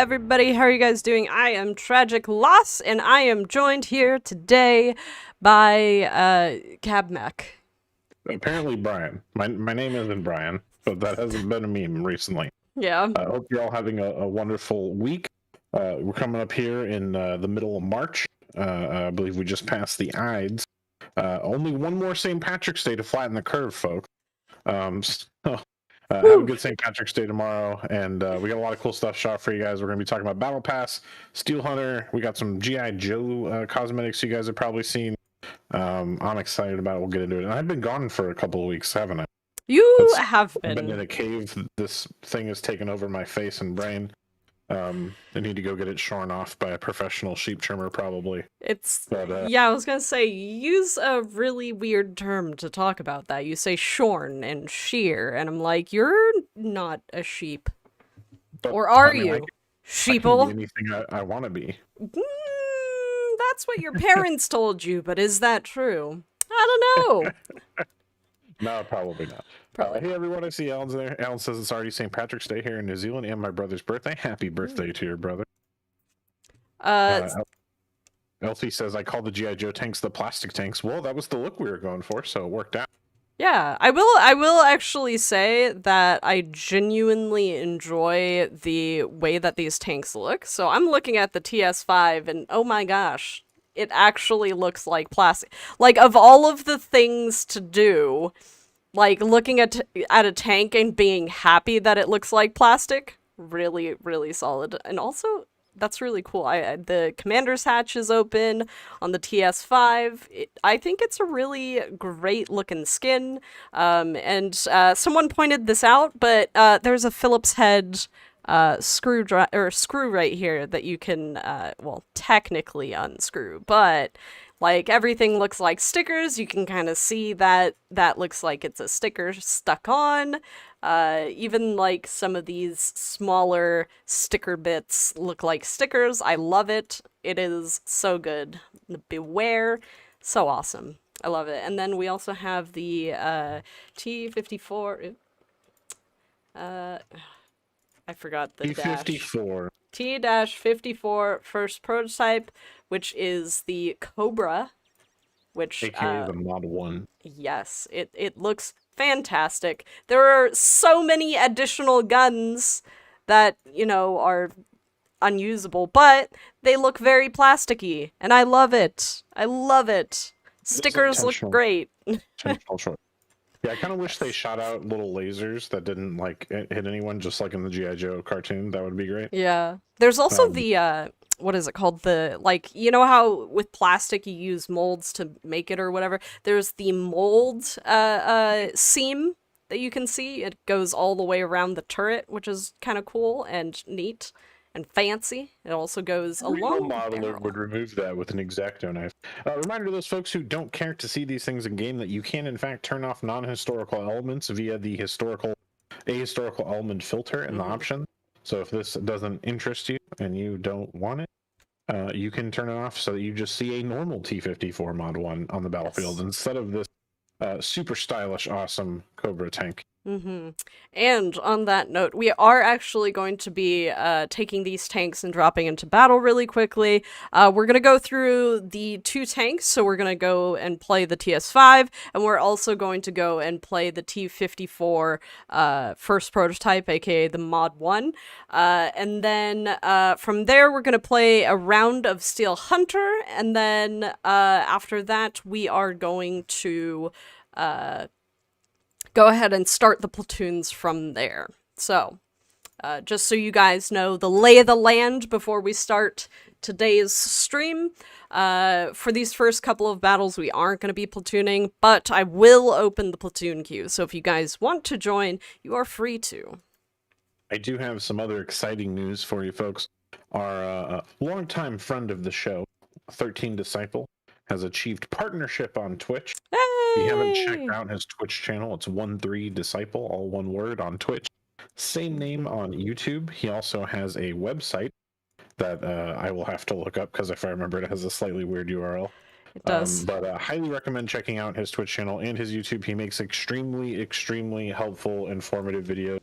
everybody. How are you guys doing? I am Tragic Loss, and I am joined here today by Cabmech. Apparently Brian. My name isn't Brian, but that hasn't been a meme recently. Yeah. I hope you're all having a wonderful week. We're coming up here in the middle of March. I believe we just passed the Ides. Only one more St. Patrick's Day to flatten the curve, folks. Have a good St. Patrick's Day tomorrow, and we got a lot of cool stuff shot for you guys. We're going to be talking about Battle Pass, Steelhunter. We got some G.I. Joe cosmetics you guys have probably seen. I'm excited about it. We'll get into it. And I've been gone for a couple of weeks, haven't I? You have I've been been. in a cave. This thing has taken over my face and brain. I need to go get it shorn off by a professional sheep trimmer, probably. Yeah, I was gonna say, use a really weird term to talk about that. You say shorn and shear, and I'm like, you're not a sheep. Or are you? I can Sheeple? be anything I want to be. That's what your parents told you, but is that true? I don't know. No, probably not. Hey everyone, I see Alan's there. Alan says it's already St. Patrick's Day here in New Zealand and my brother's birthday. Happy birthday to your brother. Elfie says, I call the G.I. Joe tanks the plastic tanks. Well, that was the look we were going for, so it worked out. Yeah, I will actually say that I genuinely enjoy the way that these tanks look. So I'm looking at the TS5 and oh my gosh, it actually looks like plastic. Like, of all of the things to do, like looking at a tank and being happy that it looks like plastic, really, really solid. And also, that's really cool. The commander's hatch is open on the TS5. I think it's a really great looking skin. And someone pointed this out, but there's a Phillips head screw right here that you can, well, technically unscrew, but like everything looks like stickers. You can kind of see that looks like it's a sticker stuck on. Even like some of these smaller sticker bits look like stickers. I love it. It is so good. The Beware, so awesome. I love it. And then we also have the T54. I forgot the T54. T-54 first prototype, which is the Cobra, which AKA the Mod 1. Yes, it looks fantastic. There are so many additional guns that, you know, are unusable, but they look very plasticky, and I love it. I love it. Stickers look great. Yeah, I kind of wish they shot out little lasers that didn't like hit anyone, just like in the G.I. Joe cartoon. That would be great. Yeah. There's also the what is it called? The, like, you know how with plastic you use molds to make it or whatever? There's the mold seam that you can see. It goes all the way around the turret, which is kind of cool and neat and fancy. It also goes along the modeler would remove that with an X-Acto knife. Reminder to those folks who don't care to see these things in game that you can in fact turn off non-historical elements via the ahistorical element filter in the option. So if this doesn't interest you and you don't want it, you can turn it off so that you just see a normal T-54 Mod 1 on the battlefield instead of this super stylish, awesome Cobra tank. And on that note, we are actually going to be taking these tanks and dropping into battle really quickly. We're going to go through the two tanks, so we're going to go and play the TS5, and we're also going to go and play the T-54 first prototype, aka the Mod 1. And then from there, we're going to play a round of Steelhunter, and then after that, we are going to go ahead and start the platoons from there. So, just so you guys know the lay of the land before we start today's stream, for these first couple of battles we aren't going to be platooning, but I will open the platoon queue, so if you guys want to join, you are free to. I do have some other exciting news for you folks. Our longtime friend of the show, 13 Disciple, has achieved partnership on Twitch. Hey! If you haven't checked out his Twitch channel, it's 13 Disciple, all one word, on Twitch. Same name on YouTube. He also has a website that I will have to look up because if I remember, it has a slightly weird URL. It does. But highly recommend checking out his Twitch channel and his YouTube. He makes extremely, extremely helpful, informative videos.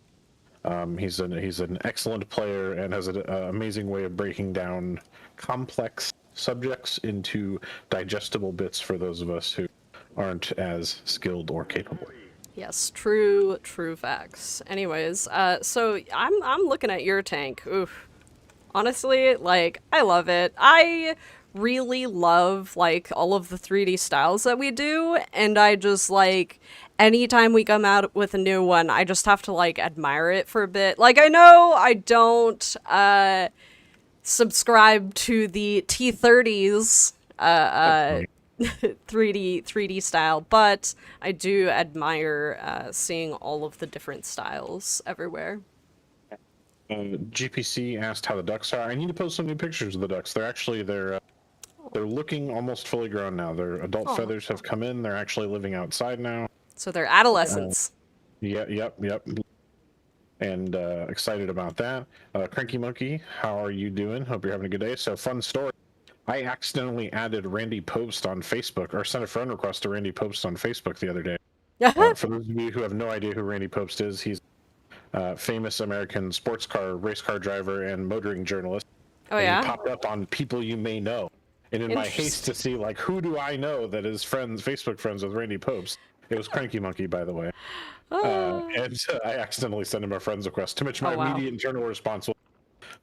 He's an excellent player and has an amazing way of breaking down complex subjects into digestible bits for those of us who aren't as skilled or capable. Yes, true facts. Anyways, so I'm looking at your tank. Oof. Honestly, like, I love it. I really love, like, all of the 3D styles that we do, and I just, like, anytime we come out with a new one, I just have to, like, admire it for a bit. Like, I know I don't, subscribe to the T30s, 3D style, but I do admire, seeing all of the different styles everywhere. GPC asked how the ducks are. I need to post some new pictures of the ducks. They're looking almost fully grown now. Their adult feathers have come in. They're actually living outside now. So they're adolescents. Yep. And excited about that. Cranky Monkey, how are you doing? Hope you're having a good day. So, fun story. I accidentally added Randy Post on Facebook, or sent a friend request to Randy Post on Facebook the other day. For those of you who have no idea who Randy Post is, he's famous American race car driver, and motoring journalist. Oh, yeah? He popped up on People You May Know. And in my haste to see, like, who do I know that is Facebook friends with Randy Post, it was Cranky Monkey, by the way. And I accidentally sent him a friends request, to which my immediate internal response was,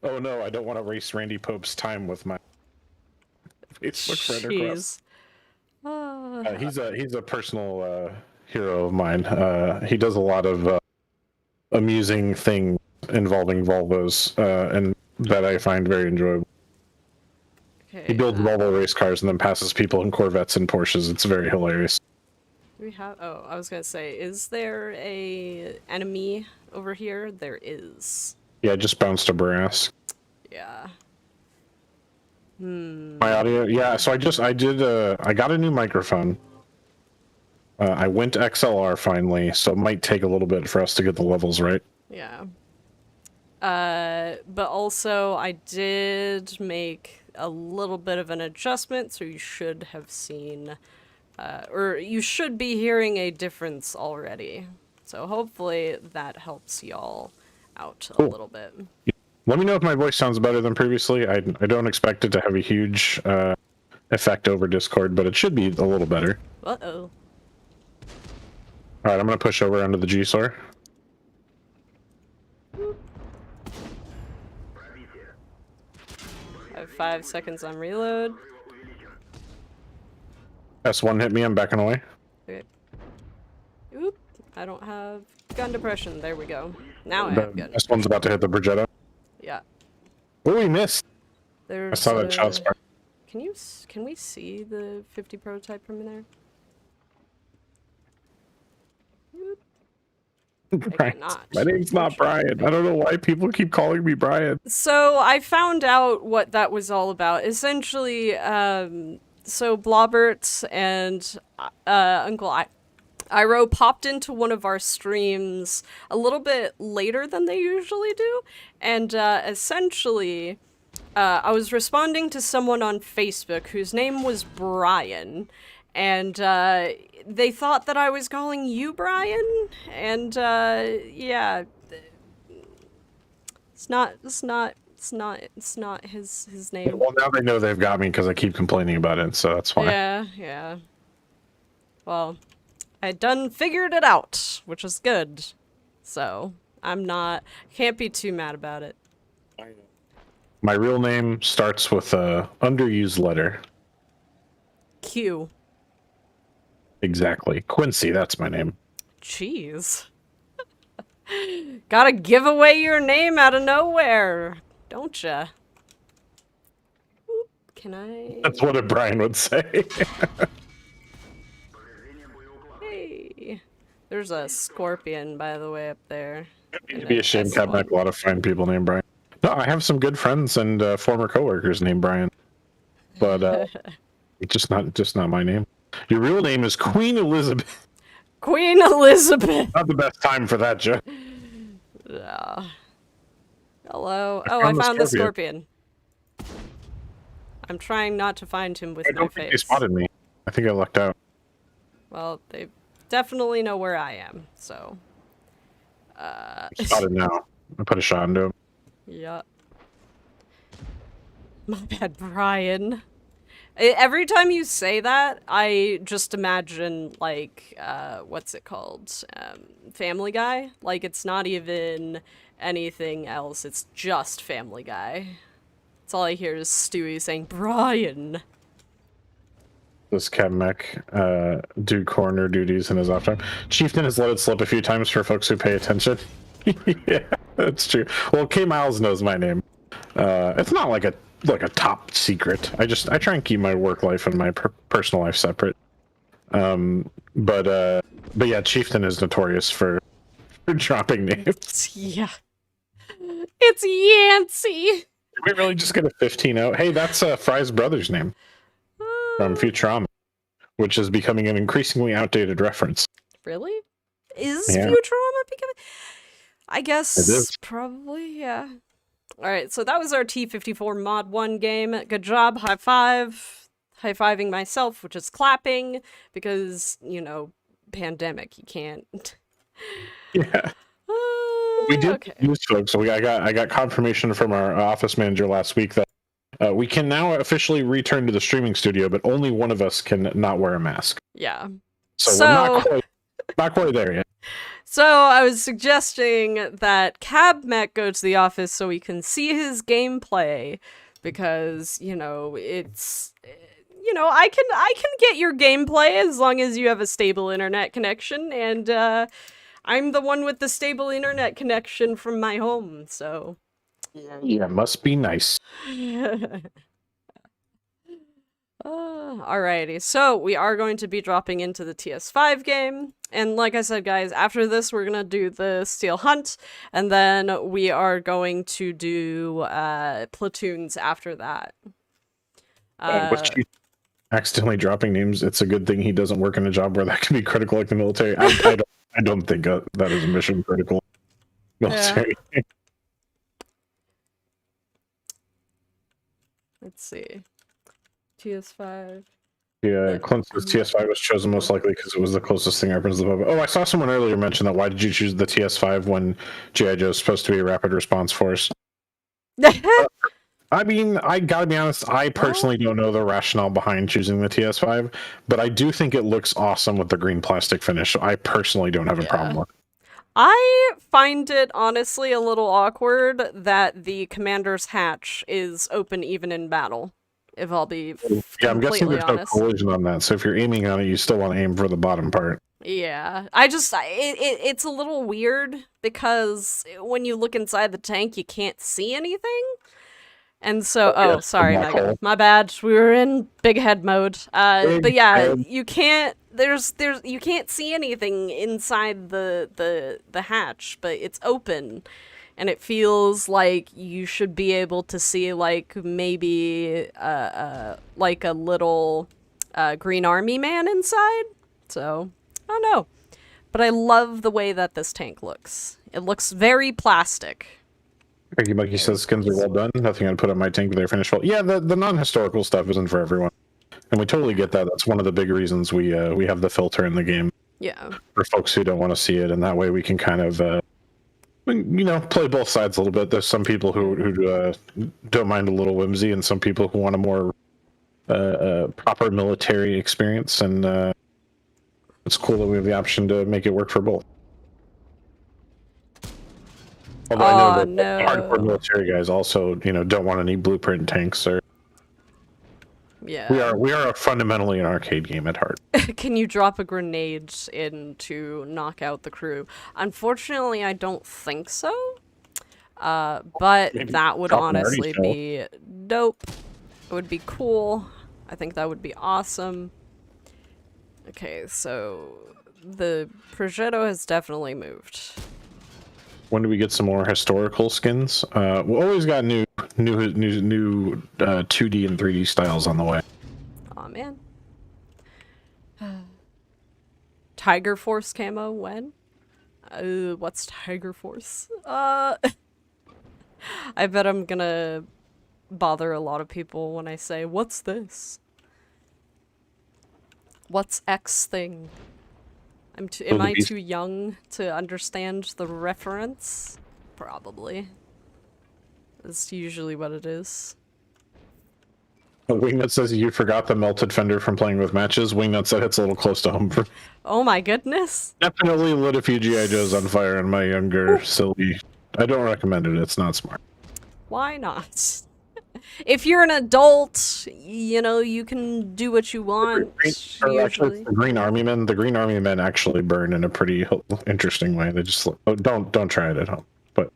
oh no, I don't want to waste Randy Pope's time with my Facebook friend request. He's a personal hero of mine. He does a lot of amusing things involving Volvos, and that I find very enjoyable. Okay, he builds Volvo race cars and then passes people in Corvettes and Porsches. It's very hilarious. We have. Oh, I was gonna say, is there a enemy over here? There is. Yeah, I just bounced a brass. Yeah. My audio. Yeah, so I got a new microphone. I went XLR finally, so it might take a little bit for us to get the levels right. Yeah. But also I did make a little bit of an adjustment, so you should have seen, or you should be hearing a difference already. So hopefully that helps y'all out a little bit. Let me know if my voice sounds better than previously. I don't expect it to have a huge effect over Discord, but it should be a little better. Uh-oh. Alright, I'm going to push over onto the G-Sor. I have 5 seconds on reload. S1 hit me, I'm backing away. Okay. Oop, I don't have gun depression. There we go. Now I have gun. S1's about to hit the Brigetta. Yeah. Oh, he missed! There's I saw that shot spark. Can we see the 50 prototype from there? Brian. My name's not Brian. I don't know why people keep calling me Brian. So I found out what that was all about. Essentially, so Blobbert and Uncle Iro popped into one of our streams a little bit later than they usually do, and essentially, I was responding to someone on Facebook whose name was Brian, and they thought that I was calling you Brian, and yeah, it's not his name. Well, now they know they've got me because I keep complaining about it, so that's fine. Yeah. Well, I done figured it out, which is good. So can't be too mad about it. My real name starts with a underused letter. Q. Exactly. Quincy, that's my name. Jeez. Gotta give away your name out of nowhere, don't ya? Oop, can I... That's what a Brian would say. Hey. There's a scorpion, by the way, up there. It'd be a shame to have a lot of fine people named Brian. No, I have some good friends and former coworkers named Brian. But just not my name. Your real name is Queen Elizabeth. Queen Elizabeth. Not the best time for that, Jeff. Hello. I found the scorpion. I'm trying not to find him with my face. I don't think they spotted me. I think I lucked out. Well, they definitely know where I am, so. Spotted now. I put a shot into him. Yeah. My bad, Brian. Every time you say that, I just imagine, like, what's it called? Family Guy? Like, it's not even anything else, it's just Family Guy. That's all I hear is Stewie saying, Brian. This cab mech do coroner duties in his off time. Chieftain has let it slip a few times for folks who pay attention. Yeah, that's true. Well, K Miles knows my name. It's not like a top secret. I try and keep my work life and my personal life separate. But yeah, Chieftain is notorious for dropping names. Yeah. It's Yancey! Did we really just get a 15 out? Hey, that's Fry's brother's name from Futurama, which is becoming an increasingly outdated reference. Really? Is Yeah. Futurama becoming... I It guess, is. probably, yeah. Alright, so that was our T-54 Mod 1 game. Good job, high five. High-fiving myself, which is clapping, because, you know, pandemic, you can't... Yeah. We did okay. use folks. So I got confirmation from our office manager last week that we can now officially return to the streaming studio, but only one of us can not wear a mask. Yeah. So we're not quite there yet. So I was suggesting that Cab Mech go to the office so we can see his gameplay, because, you know, it's... You know, I can get your gameplay as long as you have a stable internet connection, and I'm the one with the stable internet connection from my home, so... Yeah, must be nice. Alrighty, so we are going to be dropping into the TS5 game, and like I said, guys, after this we're gonna do the Steel Hunt, and then we are going to do platoons after that. With Chief accidentally dropping names, it's a good thing he doesn't work in a job where that can be critical, like the military. I don't think that is a mission critical military. Yeah. Let's see. TS5. Yeah, Clint says TS5 was chosen most likely because it was the closest thing happens to the public. Oh, I saw someone earlier mention that. Why did you choose the TS5 when G.I. Joe is supposed to be a rapid response force? I mean, I gotta be honest, I personally don't know the rationale behind choosing the TS5, but I do think it looks awesome with the green plastic finish. So I personally don't have a problem with it. I find it honestly a little awkward that the commander's hatch is open even in battle. If I'll be Yeah, I'm guessing completely there's honest. no collision on that. So if you're aiming on it, you still want to aim for the bottom part. Yeah, it's a little weird because when you look inside the tank, you can't see anything. And so, Yeah, sorry, black Megan, hole. my bad. We were in big head mode. But yeah, head. you can't. You can't see anything inside the hatch, but it's open, and it feels like you should be able to see like maybe like a little green army man inside. So I don't know, but I love the way that this tank looks. It looks very plastic. Ricky Monkey says skins are well done. Nothing I'd put on my tank, but they're finished well. Yeah, the non-historical stuff isn't for everyone, and we totally get that. That's one of the big reasons we have the filter in the game. Yeah. For folks who don't want to see it, and that way we can kind of play both sides a little bit. There's some people who don't mind a little whimsy, and some people who want a more proper military experience, and it's cool that we have the option to make it work for both. Although I know that hardcore military guys also, don't want any blueprint tanks. Or yeah, we are fundamentally an arcade game at heart. Can you drop a grenade in to knock out the crew? Unfortunately, I don't think so. But Maybe that would drop an honestly arty be dope. It would be cool. I think that would be awesome. Okay, so the progetto has definitely moved. When do we get some more historical skins? We always got new 2D and 3D styles on the way. Aw, man. Tiger Force camo, when? What's Tiger Force? I bet I'm gonna bother a lot of people when I say, what's this? What's X thing? Am I too young to understand the reference? Probably. That's usually what it is. Wingnut says you forgot the melted fender from playing with matches. Wingnut said it's a little close to home for. Oh my goodness. Definitely lit a few G.I. Joes on fire in my younger, silly. I don't recommend it. It's not smart. Why not? If you're an adult, you know, you can do what you want. Actually, Usually. the Green Army Men. The Green Army Men actually burn in a pretty interesting way. They just don't try it at home. But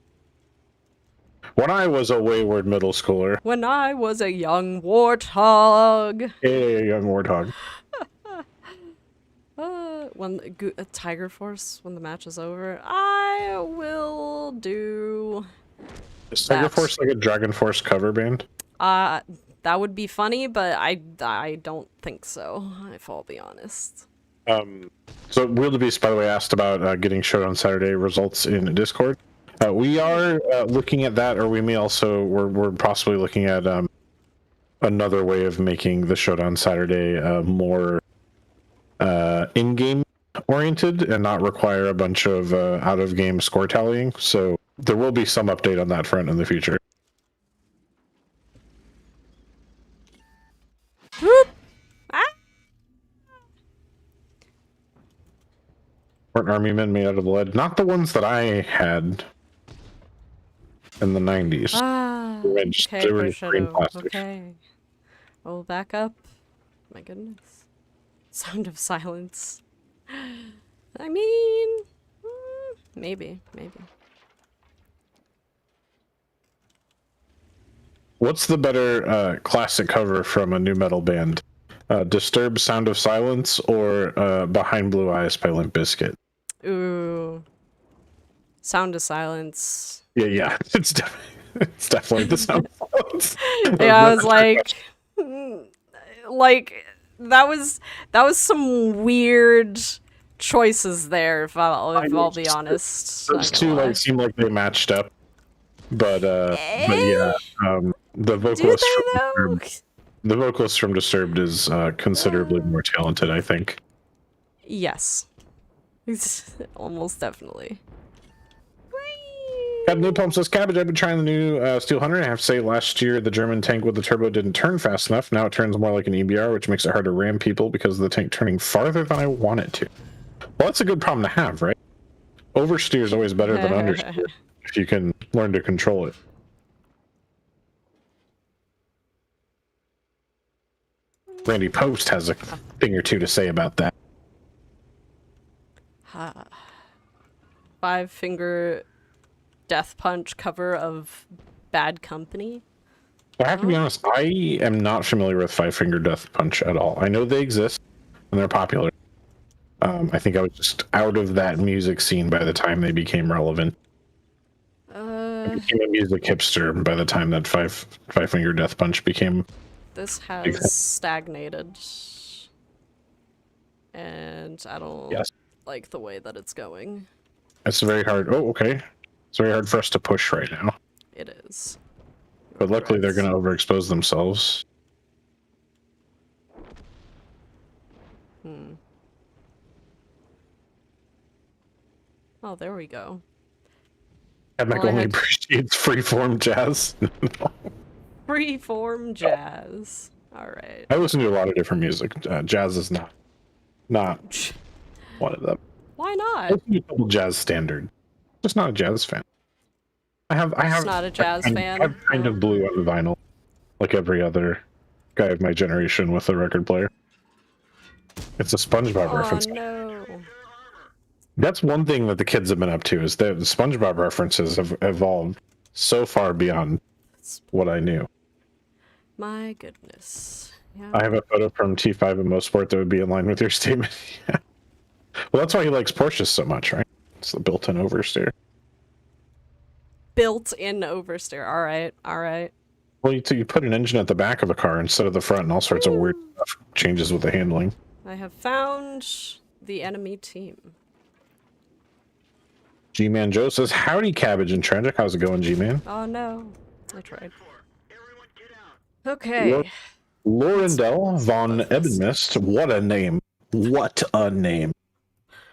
when I was a wayward middle schooler, When I was a young warthog. a young warthog. When Tiger Force, when the match is over, I will do. Is Tiger Force like a Dragon Force cover band? That would be funny, but I don't think so, if I'll be honest. So Wildebeest, by the way, asked about getting Showdown Saturday results in Discord. We are looking at that, or we may also we're possibly looking at another way of making the Showdown Saturday more in-game oriented and not require a bunch of out-of-game score tallying. So there will be some update on that front in the future. Whoop! Ah! Weren't army men made out of lead? Not the ones that I had in the 90s. Ah, They were just- okay, they were just green Prosciutto. plastic. Okay. Oh, back up. My goodness. Sound of silence. I mean, maybe. What's the better classic cover from a new metal band? Disturbed Sound of Silence or Behind Blue Eyes by Limp Bizkit? Ooh. Sound of silence. Yeah. It's definitely the Sound of Silence. Yeah, I was like, that was some weird choices there, if I'll be honest. Those two like seem like they matched up, but yeah, the vocalist from Disturbed is considerably more talented, I think. Yes. Almost definitely. Got Napalm says, Cabbage, I've been trying the new Steelhunter. I have to say, last year the German tank with the turbo didn't turn fast enough. Now it turns more like an EBR, which makes it hard to ram people because of the tank turning farther than I want it to. Well, that's a good problem to have, right? Oversteer is always better than understeer if you can learn to control it. Randy Post has a thing or two to say about that. Five-finger death punch cover of Bad Company. I have to be honest, I am not familiar with Five Finger Death Punch at all. I know they exist and they're popular. I think I was just out of that music scene by the time they became relevant. I became a music hipster by the time that Five Finger Death Punch became. This has stagnated, and I don't like the way that it's going. It's very hard. Oh, okay. It's very hard for us to push right now. It is. But luckily, they're going to overexpose themselves. Oh, there we go. Epic only appreciates freeform jazz. Freeform jazz. All right. I listen to a lot of different music. Jazz is not one of them. Why not? I listen to a couple jazz standard. Just not a jazz fan. I have not a jazz fan. I'm kind of blue on the vinyl, like every other guy of my generation with a record player. It's a SpongeBob reference. No. That's one thing that the kids have been up to, is the SpongeBob references have evolved so far beyond what I knew. My goodness. Yeah. I have a photo from T5 in Mosport that would be in line with your statement. Well, that's why he likes Porsches so much, right? It's the built-in oversteer. Built-in oversteer. All right. Well, you put an engine at the back of a car instead of the front, and all sorts of weird stuff changes with the handling. I have found the enemy team. G-Man Joe says, howdy, Cabbage and Tragic. How's it going, G-Man? Oh, no. I tried. Okay. Lorendell von Ebenmist. What a name. What a name.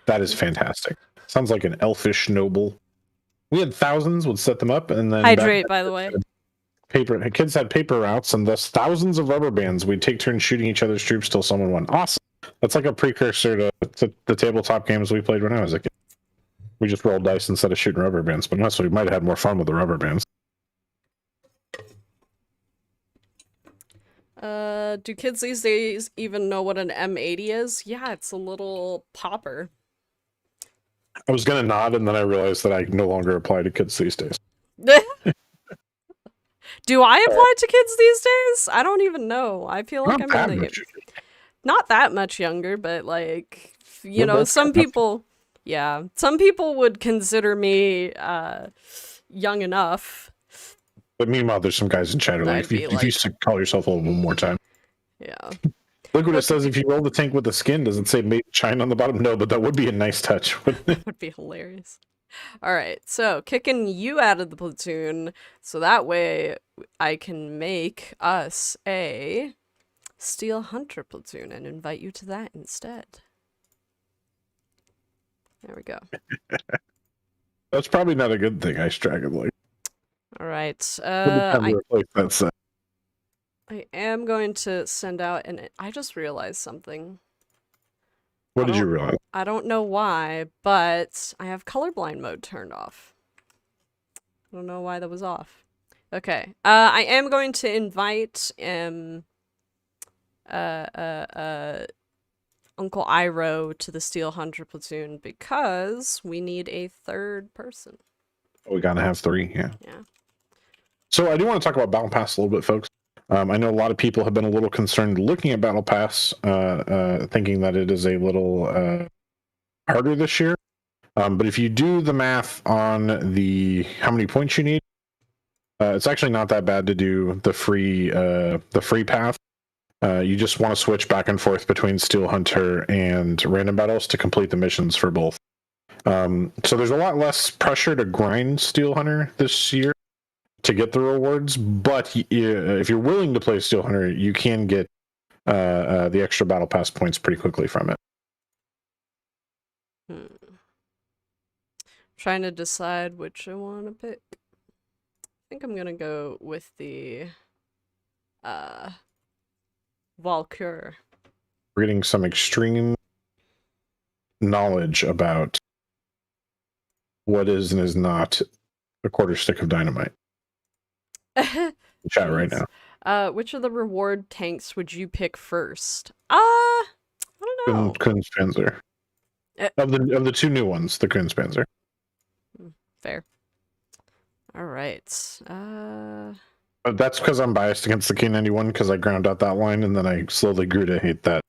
That is fantastic. Sounds like an elfish noble. We had thousands, would set them up, and then Hydrate, by the way. Kids had paper routes, and thus thousands of rubber bands. We'd take turns shooting each other's troops till someone won. Awesome. That's like a precursor to the tabletop games we played when I was a kid. We just rolled dice instead of shooting rubber bands, but also we might have had more fun with the rubber bands. Do kids these days even know what an M80 is? Yeah, it's a little popper. I was gonna nod, and then I realized that I no longer apply to kids these days. Do I apply to kids these days? I don't even know. I feel like I'm really not that much younger, but like, you know, some people would consider me young enough. But meanwhile, there's some guys in chat who like, if you call yourself a little more time. Yeah. Look what it says. If you roll the tank with the skin, does it say made in China on the bottom? No, but that would be a nice touch. That would be hilarious. All right, so kicking you out of the platoon, so that way I can make us a Steelhunter platoon and invite you to that instead. There we go. That's probably not a good thing, Ice Dragon. Like, all right. I am going to send out, and I just realized something. What did you realize? I don't know why, but I have colorblind mode turned off. I don't know why that was off. Okay. I am going to invite Uncle Iroh to the Steelhunter platoon because we need a third person. We gotta have 3, yeah. Yeah. So I do want to talk about Battle Pass a little bit, folks. I know a lot of people have been a little concerned looking at Battle Pass, thinking that it is a little harder this year. But if you do the math on how many points you need, it's actually not that bad to do the free path. You just want to switch back and forth between Steelhunter and random battles to complete the missions for both. So there's a lot less pressure to grind Steelhunter this year to get the rewards, but if you're willing to play Steelhunter, you can get the extra Battle Pass points pretty quickly from it. Trying to decide which I want to pick. I think I'm gonna go with the Valkyr. We're getting some extreme knowledge about what is and is not a quarter stick of dynamite. Chat right now. Which of the reward tanks would you pick first? I don't know. Kunzpanzer. Of the 2 new ones, the Kunzpanzer. Fair. All right. That's because I'm biased against the K91 because I ground out that line and then I slowly grew to hate that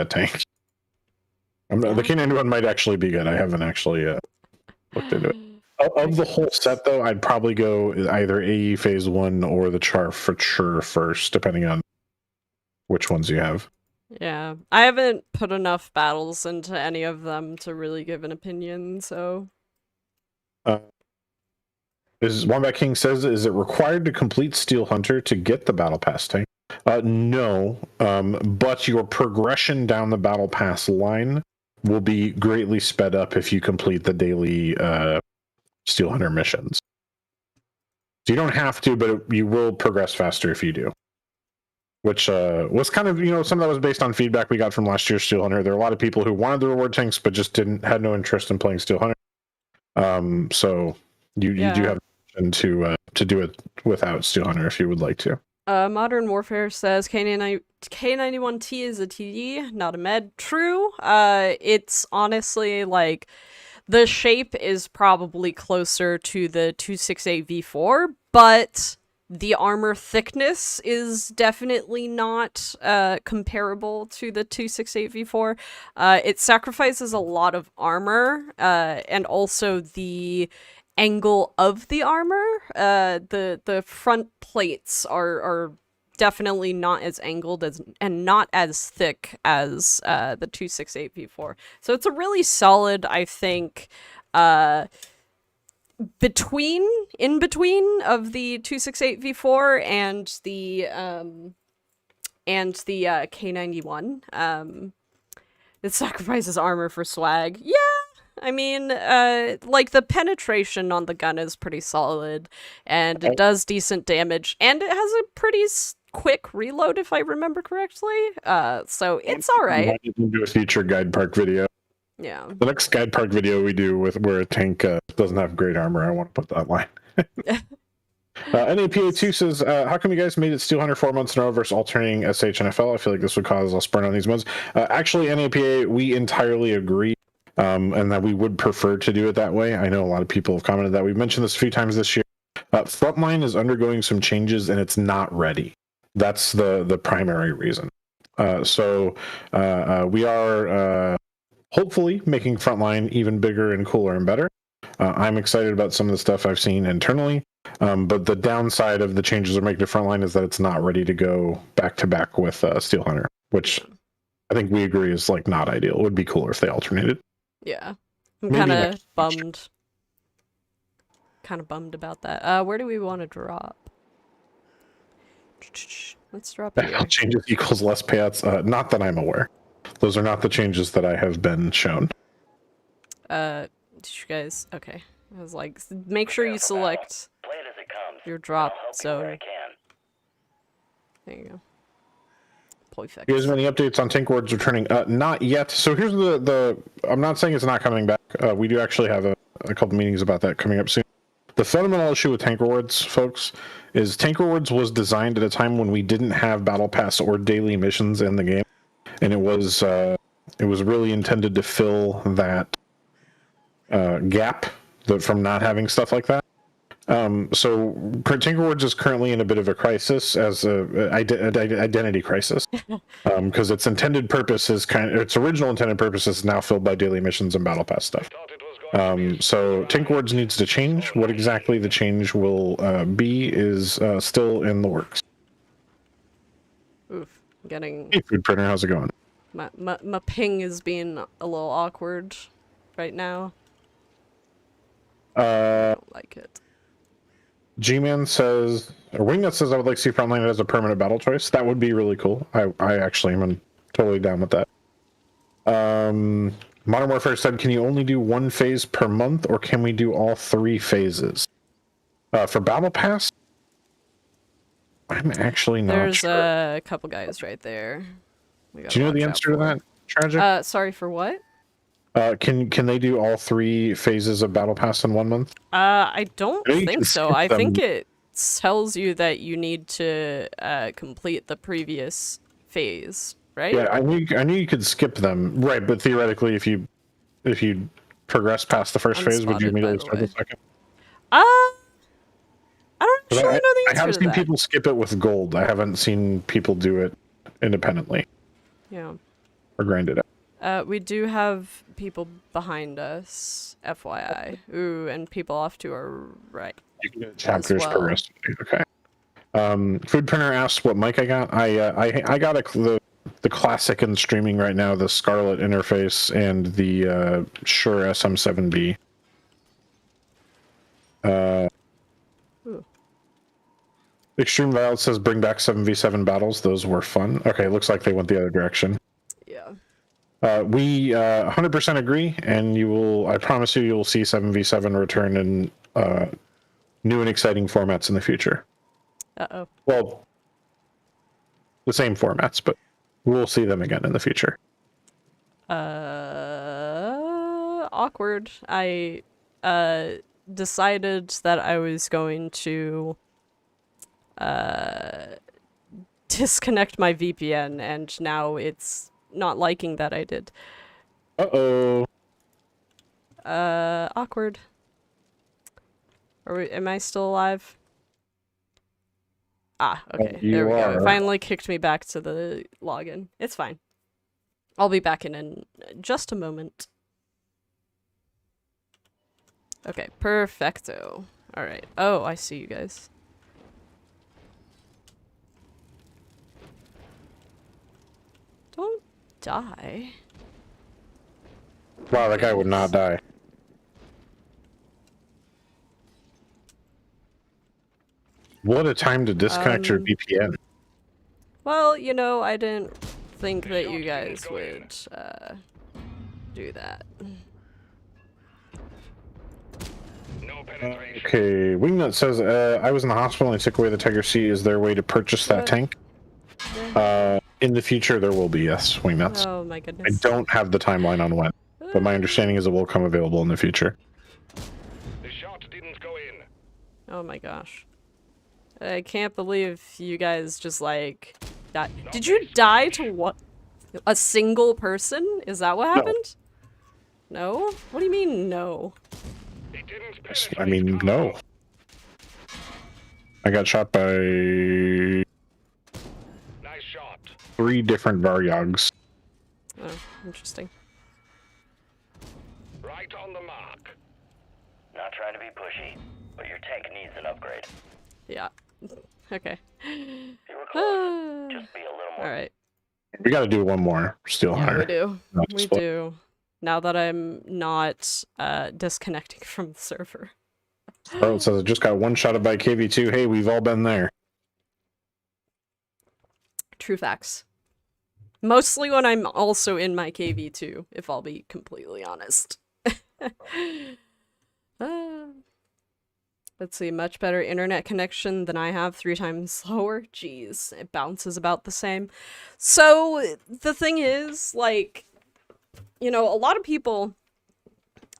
tank. The K91 might actually be good. I haven't actually looked into it. Of the whole set, though, I'd probably go either AE Phase 1 or the Char for sure first, depending on which ones you have. Yeah, I haven't put enough battles into any of them to really give an opinion, so... Wombat King says, is it required to complete Steelhunter to get the Battle Pass tank? No, but your progression down the Battle Pass line will be greatly sped up if you complete the daily Steelhunter missions. So you don't have to, but you will progress faster if you do. Which was kind of, some of that was based on feedback we got from last year's Steelhunter. There are a lot of people who wanted the reward tanks, but just had no interest in playing Steelhunter. So you do have to do it without Steelhunter if you would like to. Modern Warfare says K91T is a TD, not a med. True. It's honestly like the shape is probably closer to the 268V4, but the armor thickness is definitely not comparable to the 268V4. It sacrifices a lot of armor, and also the angle of the armor. The front plates are definitely not as angled and not as thick as the 268V4. So it's a really solid, I think, in between of the 268V4 and the K91. It sacrifices armor for swag. Yeah, I mean, like the penetration on the gun is pretty solid, and it Okay. does decent damage, and it has a pretty quick reload if I remember correctly. So it's all right. Might even do a future guide park video. Yeah. The next guide park video we do with where a tank doesn't have great armor, I want to put that line. NAPA2 says, how come you guys made it Steelhunter 4 months in a row versus alternating SH and FL? I feel like this would cause a sprint on these modes. Actually, NAPA, we entirely agree, and that we would prefer to do it that way. I know a lot of people have commented that. We've mentioned this a few times this year. Frontline is undergoing some changes, and it's not ready. That's the primary reason. So we are hopefully making Frontline even bigger and cooler and better. I'm excited about some of the stuff I've seen internally. But the downside of the changes we're making to Frontline is that it's not ready to go back to back with Steelhunter, which I think we agree is like not ideal. It would be cooler if they alternated. Yeah. I'm Maybe kind of next bummed. Kind of bummed about that. Where do we want to drop? Let's drop here. Changes equals less payouts. Not that I'm aware. Those are not the changes that I have been shown. Did you guys? Okay. I was like, make sure you select your drop zone. There you go. Perfect. You guys have any updates on Tank Ward's returning? Not yet. So here's the I'm not saying it's not coming back. We do actually have a couple meetings about that coming up soon. The fundamental issue with Tank Rewards, folks, is Tank Rewards was designed at a time when we didn't have Battle Pass or daily missions in the game, and it was really intended to fill that gap from not having stuff like that. So Tank Rewards is currently in a bit of a crisis, as a identity crisis, because its intended purpose is its original intended purpose is now filled by daily missions and Battle Pass stuff. So Tank Rewards needs to change. What exactly the change will be is still in the works. Oof. Getting Hey, Food Printer, how's it going? my ping is being a little awkward right now. I don't like it. G-Man says, or Wingnut says, I would like to see Frontline as a permanent battle choice. That would be really cool. I actually am totally down with that. Modern Warfare said, can you only do one phase per month, or can we do all 3 phases? For Battle Pass, I'm actually not There's sure. a couple guys right there. Do you know the answer to that, Tragic? Sorry, for what? Can they do all 3 phases of Battle Pass in 1 month? I don't I know you think can so. skip I think them. it tells you that you need to complete the previous phase, right? Yeah, I knew you could skip them, right? But theoretically, if you progress past the first phase, would you Unspotted, by immediately the start the way. second? I don't 'Cause actually know the I answer have to seen that. people skip it with gold. I haven't seen people do it independently Yeah. or grind it out. We do have people behind us, FYI. Ooh, and people off to our right. You can do chapters well. progressively. Okay. Food Printer asked what mic I got. I got the classic in streaming right now, the Scarlet interface and the Shure SM7B. Ooh. Extreme Violence says bring back 7v7 battles. Those were fun. Okay, looks like they went the other direction. Yeah. We 100% agree, and I promise you will see 7v7 return in new and exciting formats in the future. Uh-oh. Well, the same formats, but we'll see them again in the future. Awkward. I decided that I was going to disconnect my VPN, and now it's not liking that I did. Uh-oh. Awkward. Am I still alive? Ah, okay. You There we go. are. It finally kicked me back to the login. It's fine. I'll be back in just a moment. Okay, perfecto. Alright. Oh, I see you guys. Don't die. Wow, that guy would not die. What a time to disconnect your VPN. Well, you know, I didn't think that you guys would do that. Okay, Wingnut says, I was in the hospital and I took away the Tiger C. Is there a way to purchase that tank? In the future, there will be, yes, Wingnuts. Oh my I goodness. don't have the timeline on when, but my understanding is it will come available in the future. The shot didn't go in. Oh my gosh. I can't believe you guys just like died. Did you die to what? A single person? Is that what happened? No? What do you mean no? It didn't I mean, no. I got shot by Nice shot. 3 different Varyogs. Oh, interesting. Right on the mark. Not trying to be pushy, but your tank needs an upgrade. Yeah. Okay. You were close. Just be a little more. Alright. We gotta do one more, Steelhunter. Yeah, we do. Not We split. do. Now that I'm not disconnecting from the server. Oh, it says I just got one-shotted by KV2. Hey, we've all been there. True facts. Mostly when I'm also in my KV2, if I'll be completely honest. Let's see, much better internet connection than I have, 3 times slower. Jeez, it bounces about the same. So, the thing is, like, you know, a lot of people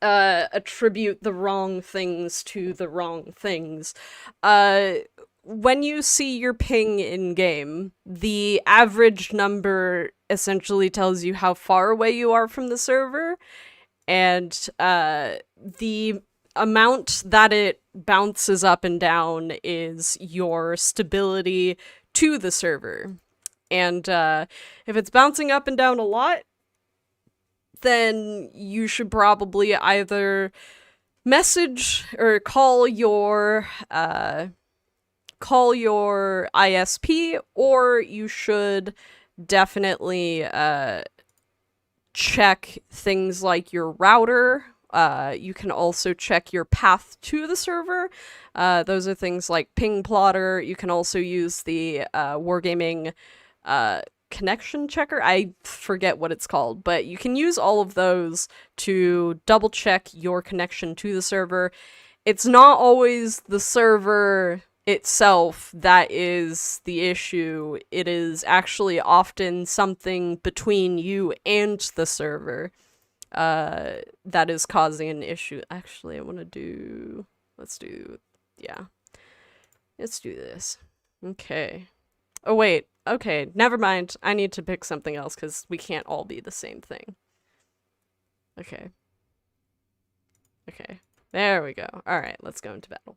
attribute the wrong things to the wrong things. When you see your ping in-game, the average number essentially tells you how far away you are from the server, and the amount that it bounces up and down is your stability to the server. And if it's bouncing up and down a lot, then you should probably either message or call your ISP, or you should definitely check things like your router. You can also check your path to the server. Those are things like ping plotter. You can also use the Wargaming connection checker. I forget what it's called, but you can use all of those to double check your connection to the server. It's not always the server itself that is the issue. It is actually often something between you and the server that is causing an issue. Actually, I want to do... Let's do this. Okay. Oh, wait. Okay, never mind. I need to pick something else because we can't all be the same thing. Okay. Okay. There we go. Alright, let's go into battle.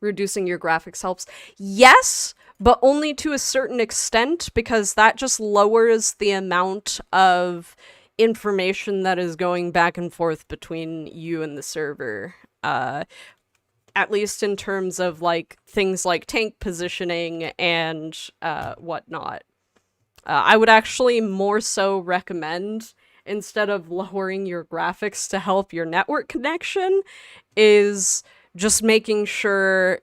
Reducing your graphics helps. Yes, but only to a certain extent, because that just lowers the amount of information that is going back and forth between you and the server. At least in terms of, like, things like tank positioning and whatnot. I would actually more so recommend, instead of lowering your graphics to help your network connection, is just making sure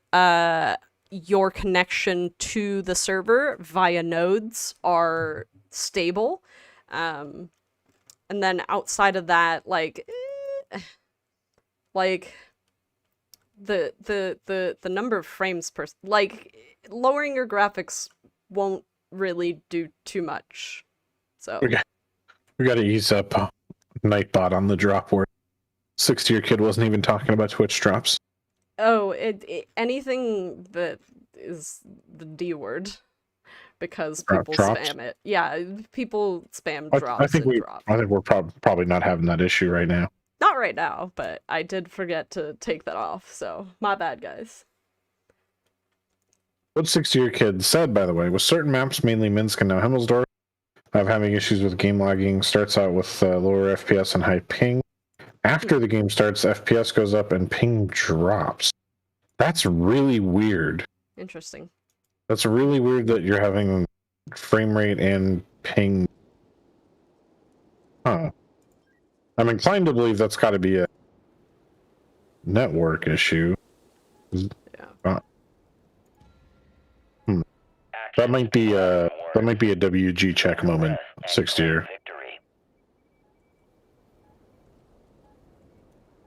your connection to the server via nodes are stable. And then outside of that, like the number of frames per, like, lowering your graphics won't really do too much. So we gotta ease up Nightbot on the drop where 6-tier kid wasn't even talking about Twitch drops. Oh, anything that is the D word, because people spam it. Yeah, people spam drops. I think we're probably not having that issue right now. Not right now, but I did forget to take that off, so my bad, guys. What 6-tier kid said, by the way, with certain maps, mainly Minsk and now Himmelsdorf, I'm having issues with game lagging. Starts out with lower FPS and high ping. After the game starts, FPS goes up and ping drops. That's really weird. Interesting. That's really weird that you're having frame rate and ping. Huh. I'm inclined to believe that's got to be a network issue. Yeah. That might be a WG check moment, 6-tier.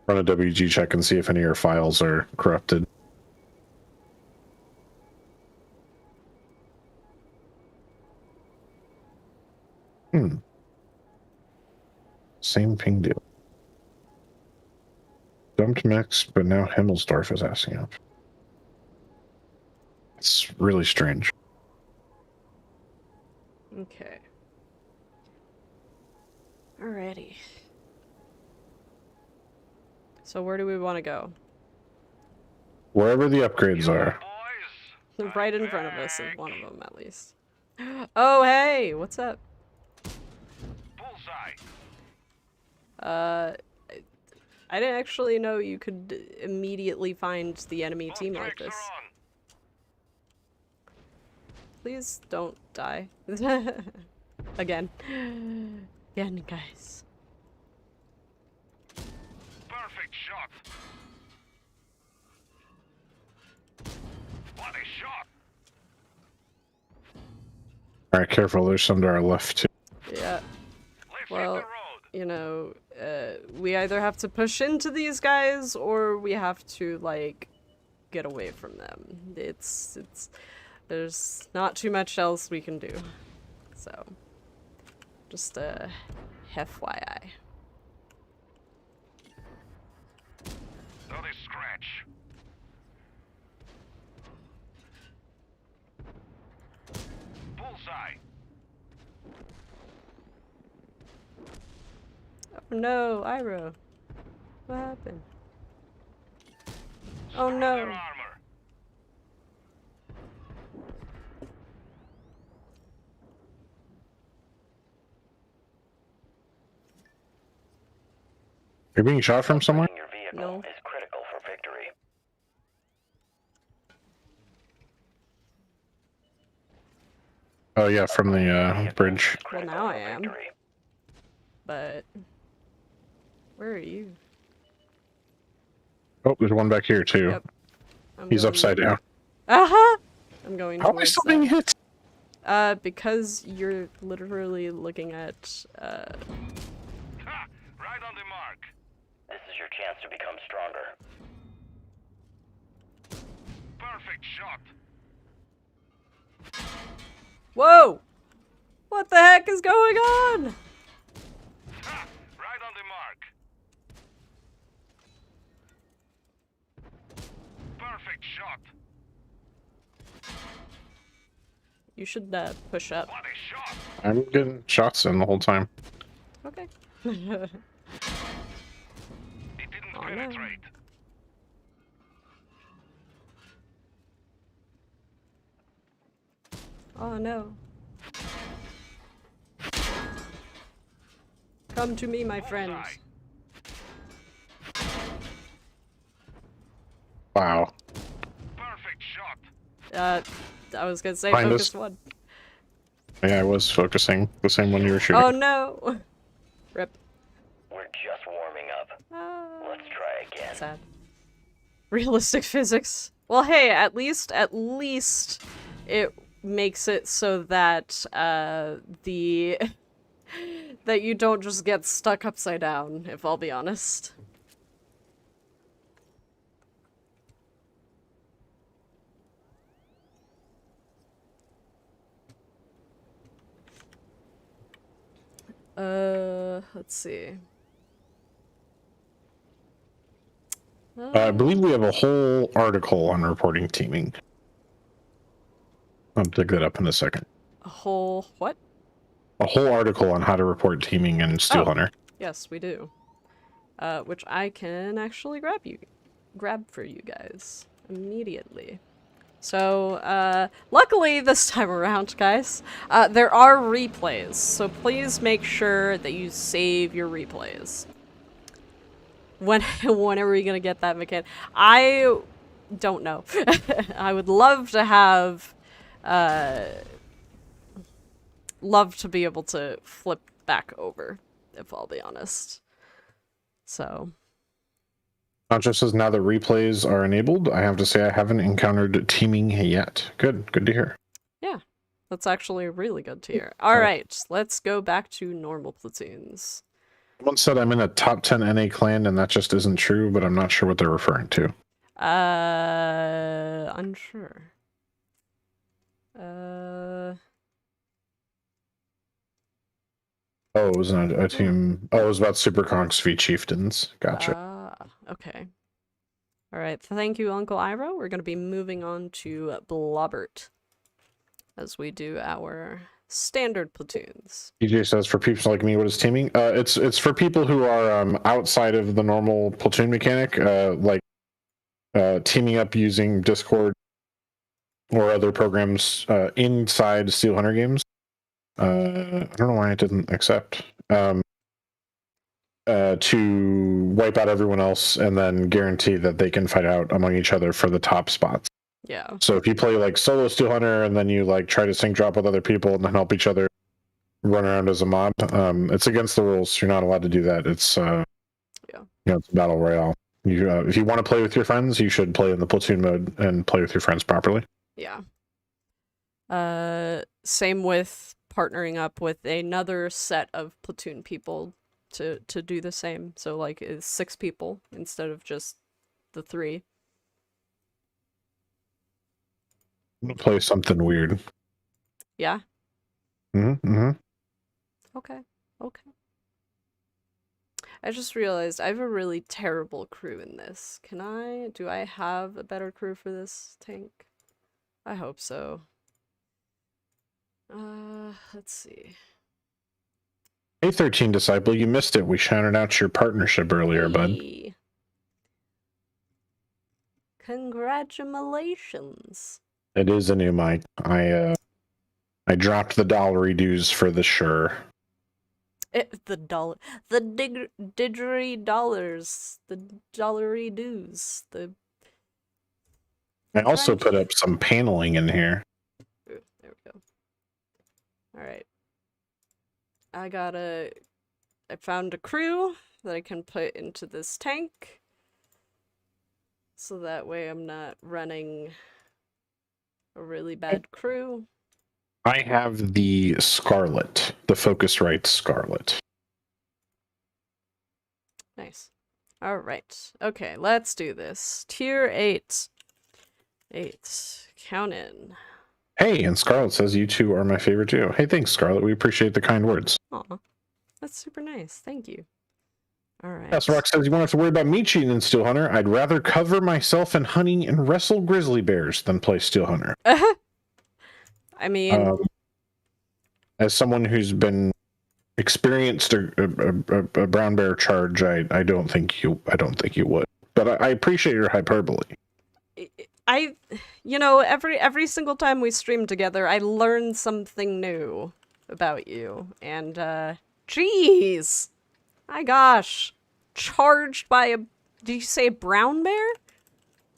Run a WG check and see if any of your files are corrupted. Same ping deal. Dumped mix, but now Himmelsdorf is asking up. It's really strange. Okay. Alrighty. So where do we want to go? Wherever the upgrades are. Boys, Right in front of us is one of them, at least. Oh, hey! What's up? bullseye. I didn't actually know you could immediately find the enemy Both team like tracks this. are on. Please don't die. Again. Again, guys. Perfect shot. What a shot. Alright, careful, there's some to our left too. Yeah. Let's Well, hit the road. you know, we either have to push into these guys or we have to, like, get away from them. There's not too much else we can do. So, just, FYI. Not a scratch. Bullseye. Oh no, Iroh. What happened? Oh Destroy no. their armor. You're being shot from somewhere? Your vehicle No. is critical for victory. Oh yeah, from the bridge. Well, now I for am. victory. But where are you? Oh, there's one back here too. Yep. I'm He's going- upside down. Uh-huh! I'm going How am I towards still that. being hit? Because you're literally looking at, Ha! Right on the mark. This is your chance to become stronger. Perfect shot. Whoa! What the heck is going on? Ha! Right on the mark. Perfect shot. You should, push up. What a shot. I'm getting shots in the whole time. Okay. It didn't Oh, no. penetrate. Oh no. Come to me, my friend. Bullseye. Wow. Perfect shot. I was gonna say Behind focus us. one. Yeah, I was focusing the same one you were shooting. Oh no! Rip. We're just warming up. Ah, Let's try again. sad. Realistic physics. Well, hey, at least it makes it so that the that you don't just get stuck upside down, if I'll be honest. Let's see. I believe we have a whole article on reporting teaming. I'll dig that up in a second. A whole what? A whole article on how to report teaming in Steelhunter. Yes, we do. Which I can actually grab for you guys immediately. So, luckily this time around, guys, there are replays, so please make sure that you save your replays. When are we gonna get that mechanic? I don't know. I would love to have, love to be able to flip back over, if I'll be honest. So. Not just as now that replays are enabled, I have to say I haven't encountered teaming yet. Good to hear. Yeah, that's actually really good to hear. All right, let's go back to normal platoons. Someone said I'm in a top 10 NA clan, and that just isn't true, but I'm not sure what they're referring to. Unsure. Oh, it was not a team. Oh, it was about Super Conks v Chieftains. Gotcha. Okay. All right. Thank you, Uncle Iro. We're going to be moving on to Blobbert as we do our standard platoons. DJ says, for people like me, what is teaming? It's for people who are outside of the normal platoon mechanic, like teaming up using Discord or other programs inside Steelhunter games. I don't know why it didn't accept. To wipe out everyone else and then guarantee that they can fight out among each other for the top spots. Yeah. So if you play like solo Steelhunter and then you like try to sync drop with other people and then help each other run around as a mob, it's against the rules. You're not allowed to do that. It's it's a battle royale. You if you want to play with your friends, you should play in the platoon mode and play with your friends properly. Yeah. Same with partnering up with another set of platoon people to do the same. So like it's 6 people instead of just the 3. I'm gonna play something weird. Yeah. Mm-hmm. Okay. I just realized I have a really terrible crew in this. Do I have a better crew for this tank? I hope so. Let's see. Hey, 13 Disciple, you missed it. We shouted out your partnership earlier, bud. Hey. Congratulations. It is a new mic. I dropped the dollary dues for the sure. The didgery dollars, the dollary dues, I also put up some paneling in here. Ooh, there we go. All right. I found a crew that I can put into this tank. So that way I'm not running a really bad crew. I have the Scarlet, the Focusrite Scarlet. Nice. All right. Okay, let's do this. Tier 8. 8. Count in. Hey, and Scarlet says you two are my favorite too. Hey, thanks, Scarlet. We appreciate the kind words. Aw. That's super nice. Thank you. All right. Yes, Rock says you won't have to worry about me cheating in Steelhunter. I'd rather cover myself in hunting and wrestle grizzly bears than play Steelhunter. I mean, as someone who's been experienced a brown bear charge, I don't think you would. But I appreciate your hyperbole. every single time we stream together, I learn something new about you. And jeez, my gosh, charged by a, did you say brown bear?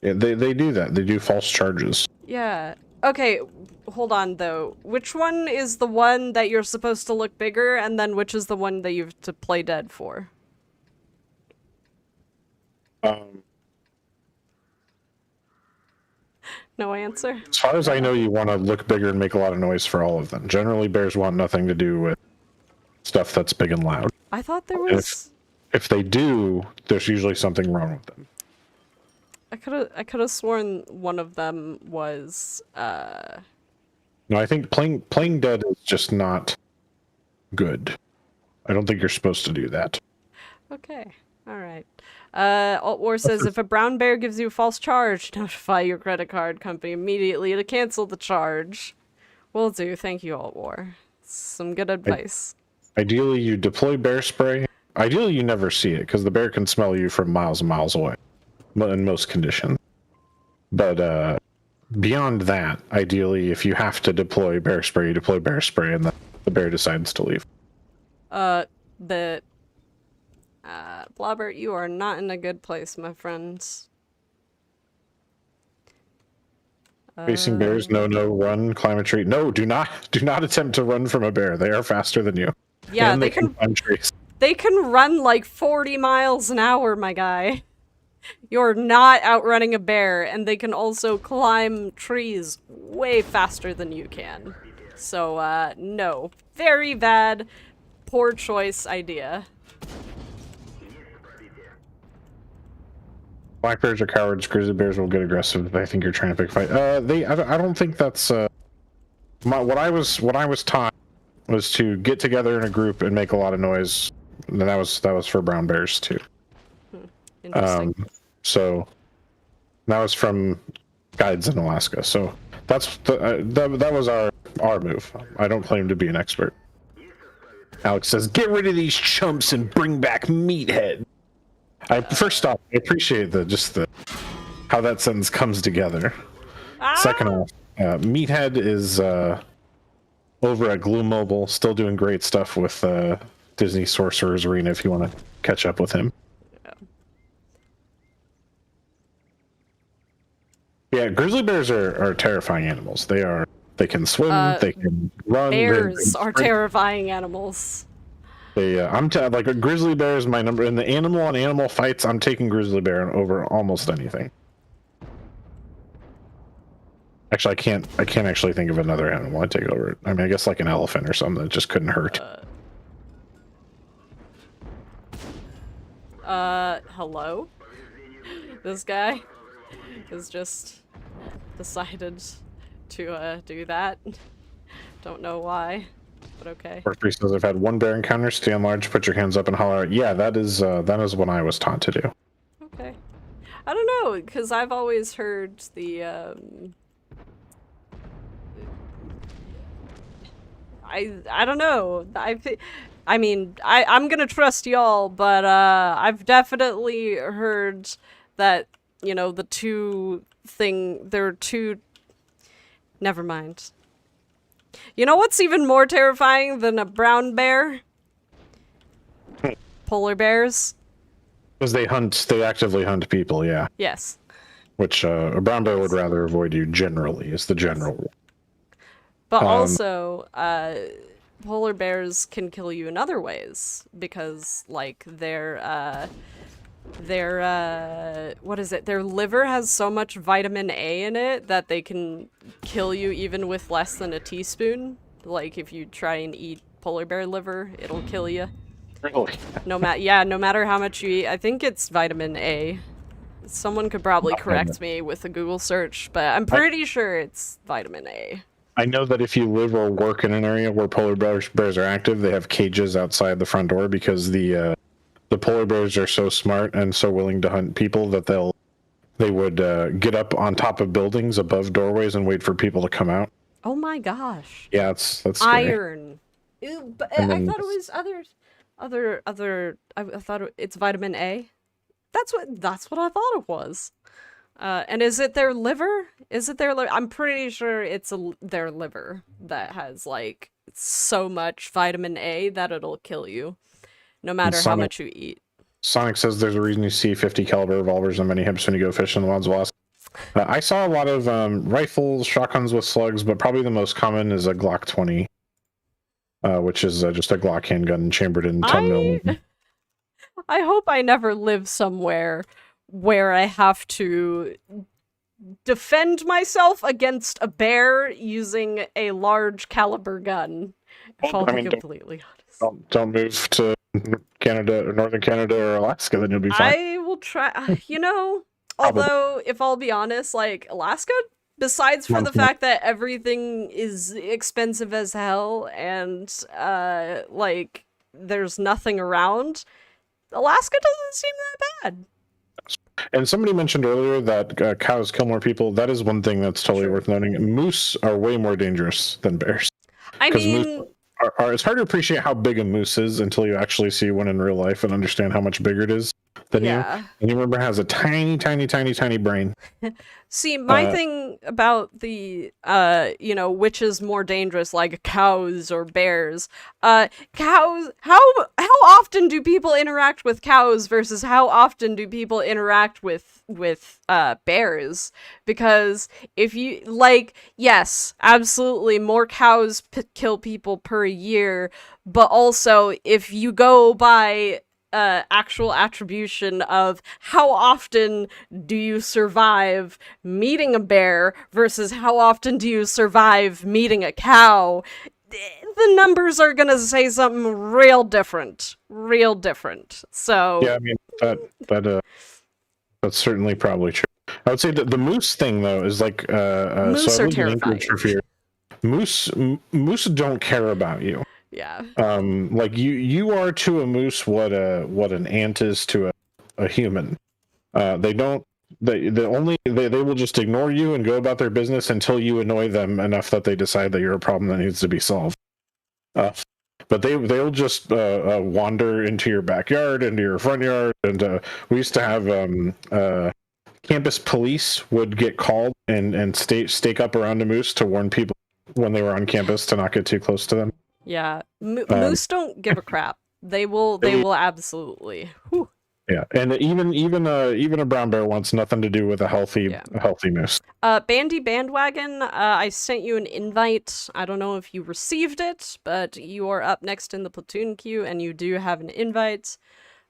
Yeah, they do that. They do false charges. Yeah. Okay, hold on though. Which one is the one that you're supposed to look bigger, and then which is the one that you have to play dead for? No answer? As far as I know, you want to look bigger and make a lot of noise for all of them. Generally, bears want nothing to do with stuff that's big and loud. I thought there was... If they do, there's usually something wrong with them. I could have sworn one of them was No, I think playing dead is just not good. I don't think you're supposed to do that. Okay. All right. Alt War says if a brown bear gives you a false charge, notify your credit card company immediately to cancel the charge. Will do. Thank you, Alt War. Some good advice. Ideally, you deploy bear spray. Ideally, you never see it because the bear can smell you from miles and miles away. In most conditions. But beyond that, ideally, if you have to deploy bear spray, you deploy bear spray, and then the bear decides to leave. Blobbert, you are not in a good place, my friends. Facing bears, no, run, climb a tree. No, do not attempt to run from a bear. They are faster than you. Yeah, and they can climb trees. They can run like 40 miles an hour, my guy. You're not outrunning a bear, and they can also climb trees way faster than you can. So, no. Very bad, poor choice idea. Black bears are cowards. Grizzly bears will get aggressive. I think you're trying to pick a fight. I don't think that's what I was taught was to get together in a group and make a lot of noise. And that was for brown bears too. Interesting. So that was from guides in Alaska. So that's that was our move. I don't claim to be an expert. Alex says, "Get rid of these chumps and bring back Meathead." First off, I appreciate the how that sentence comes together. Second off, Meathead is over at Glue Mobile, still doing great stuff with Disney Sorcerer's Arena. If you want to catch up with him. Yeah, grizzly bears are terrifying animals. They can swim, they can run. Bears are terrifying animals. Like a grizzly bear is my number in the animal on animal fights. I'm taking grizzly bear over almost anything. Actually, I can't actually think of another animal I'd take over it. I mean, I guess like an elephant or something that just couldn't hurt. Hello? This guy has just decided to do that. Don't know why, but okay. Three says, "I've had one bear encounter. Stand large, put your hands up, and holler." Yeah, that is what I was taught to do. Okay. I don't know, because I've always heard the I don't know. I mean, I'm gonna trust y'all, but I've definitely heard that, you know, there are two. Never mind. You know what's even more terrifying than a brown bear? Polar bears. Because they actively hunt people, yeah. Yes. Which a brown bear would rather avoid you generally, is the general rule. But also, polar bears can kill you in other ways because, like, their what is it? Their liver has so much vitamin A in it that they can kill you even with less than a teaspoon. Like, if you try and eat polar bear liver, it'll kill you. Really? No matter how much you eat. I think it's vitamin A. Someone could probably correct me with a Google search, but I'm pretty sure it's vitamin A. I know that if you live or work in an area where polar bears are active, they have cages outside the front door because the polar bears are so smart and so willing to hunt people that they would get up on top of buildings above doorways and wait for people to come out. Oh my gosh. Yeah, that's scary. Iron. Ew, but I thought it was I thought it's vitamin A. That's what I thought it was. And is it their liver? I'm pretty sure it's their liver that has, like, so much vitamin A that it'll kill you, no matter how much you eat. Sonic says there's a reason you see 50 caliber revolvers on many hips when you go fishing in the wilds of Alaska. I saw a lot of rifles, shotguns with slugs, but probably the most common is a Glock 20, which is just a Glock handgun chambered in 10 mil. I hope I never live somewhere where I have to defend myself against a bear using a large caliber gun. If I'll be completely honest. Don't move to Canada or Northern Canada or Alaska, then you'll be fine. I will try, you know, although if I'll be honest, like, Alaska, besides for the fact that everything is expensive as hell and like there's nothing around, Alaska doesn't seem that bad. And somebody mentioned earlier that cows kill more people. That is one thing that's totally worth noting. Moose are way more dangerous than bears. I mean, moose it's hard to appreciate how big a moose is until you actually see one in real life and understand how much bigger it is than you. And you remember it has a tiny, tiny, tiny, tiny brain. See, my thing about the, you know, which is more dangerous, like cows or bears, cows, how often do people interact with cows versus how often do people interact with bears? Because if you, like, yes, absolutely, more cows kill people per year, but also if you go by actual attribution of how often do you survive meeting a bear versus how often do you survive meeting a cow, the numbers are gonna say something real different. So yeah, I mean That's certainly probably true. I would say that the moose thing though is like Moose so I are lived in Anchorage terrifying. for a few years. Moose don't care about you. Yeah. Like you are to a moose what an ant is to a human. They don't they will just ignore you and go about their business until you annoy them enough that they decide that you're a problem that needs to be solved. But they'll just wander into your backyard, into your front yard, and we used to have campus police would get called and stake up around a moose to warn people when they were on campus to not get too close to them. Yeah. Um, Moose don't give a crap. They will absolutely. Whew. Yeah, and even a brown bear wants nothing to do with a healthy moose. Bandy Bandwagon, I sent you an invite. I don't know if you received it, but you are up next in the platoon queue, and you do have an invite.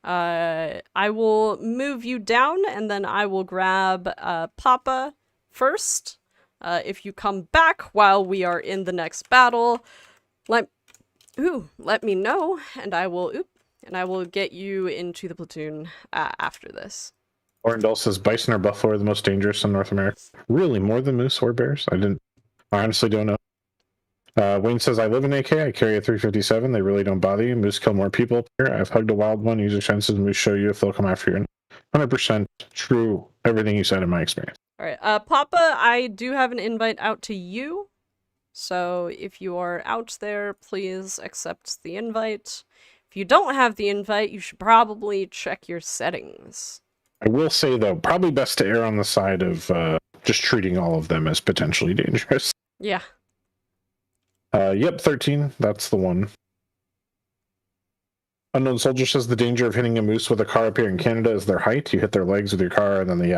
I will move you down, and then I will grab Papa first. If you come back while we are in the next battle, let me know, and I will get you into the platoon after this. Orndell says bison or buffalo are the most dangerous in North America. Really, more than moose or bears? I honestly don't know. Wayne says I live in AK. I carry a 357. They really don't bother you. Moose kill more people up here. I've hugged a wild one. Use your senses. Moose show you if they'll come after you. 100% true. Everything you said in my experience. All right, Papa, I do have an invite out to you. So if you are out there, please accept the invite. If you don't have the invite, you should probably check your settings. I will say, though, probably best to err on the side of just treating all of them as potentially dangerous. Yeah. Yep, 13. That's the one. Unknown Soldier says the danger of hitting a moose with a car up here in Canada is their height. You hit their legs with your car, and then they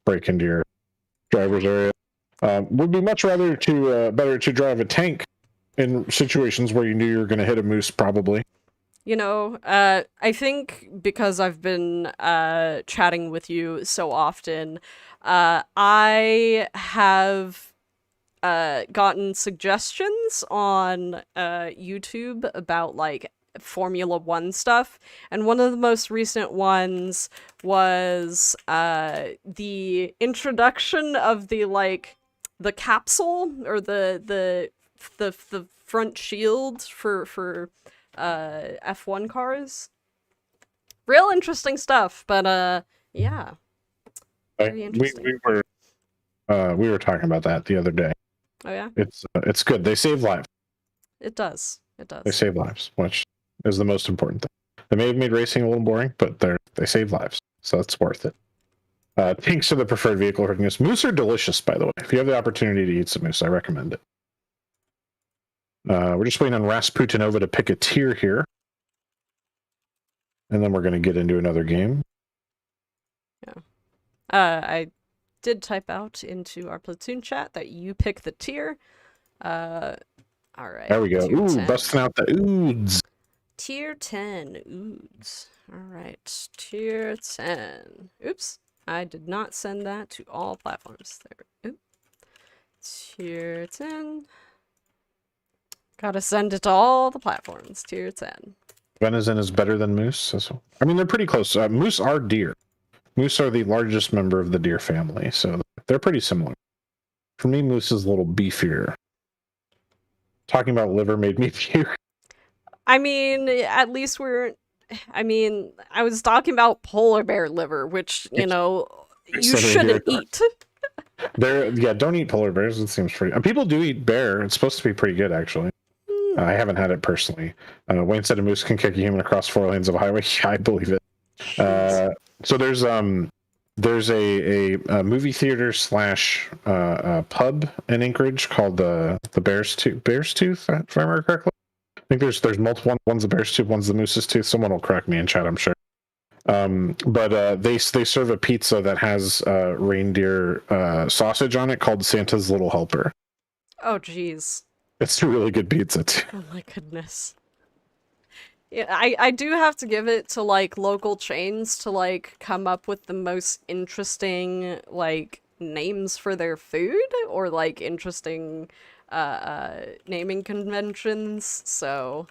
break into your driver's area. Would be much better to drive a tank in situations where you knew you were going to hit a moose, probably. You know, I think because I've been chatting with you so often, I have gotten suggestions on YouTube about like Formula One stuff, and one of the most recent ones was the introduction of the capsule or the front shield for F1 cars. Real interesting stuff, but yeah. Very interesting. We were talking about that the other day. Oh yeah? It's good. They save lives. It does. They save lives, which is the most important thing. They may have made racing a little boring, but they save lives, so it's worth it. Tanks are the preferred vehicle for moose. Moose are delicious, by the way. If you have the opportunity to eat some moose, I recommend it. We're just waiting on Rasputinova to pick a tier here. And then we're going to get into another game. Yeah. I did type out into our platoon chat that you pick the tier. All right. There we go. Ooh, 10. busting out the oods. Tier 10 oods. All right. Tier 10. Oops. I did not send that to all platforms. There. Oop. Tier 10. Gotta send it to all the platforms. Tier 10. Venison is better than moose. I mean, they're pretty close. Moose are deer. Moose are the largest member of the deer family, so they're pretty similar. For me, moose is a little beefier. Talking about liver made me puke. I mean, at least I was talking about polar bear liver, which, you know, you shouldn't eat. Don't eat polar bears. It seems pretty. People do eat bear. It's supposed to be pretty good, actually. I haven't had it personally. Wayne said a moose can kick a human across 4 lanes of a highway. Yeah, I believe it. So there's a movie theater / pub in Anchorage called the Bear's Tooth, if I remember correctly. I think there's multiple one's the Bear's Tooth, one's the Moose's Tooth. Someone will correct me in chat, I'm sure. But they serve a pizza that has reindeer sausage on it called Santa's Little Helper. Oh, jeez. It's a really good pizza too. Oh my goodness. Yeah, I do have to give it to like local chains to like come up with the most interesting like names for their food or like interesting naming conventions. So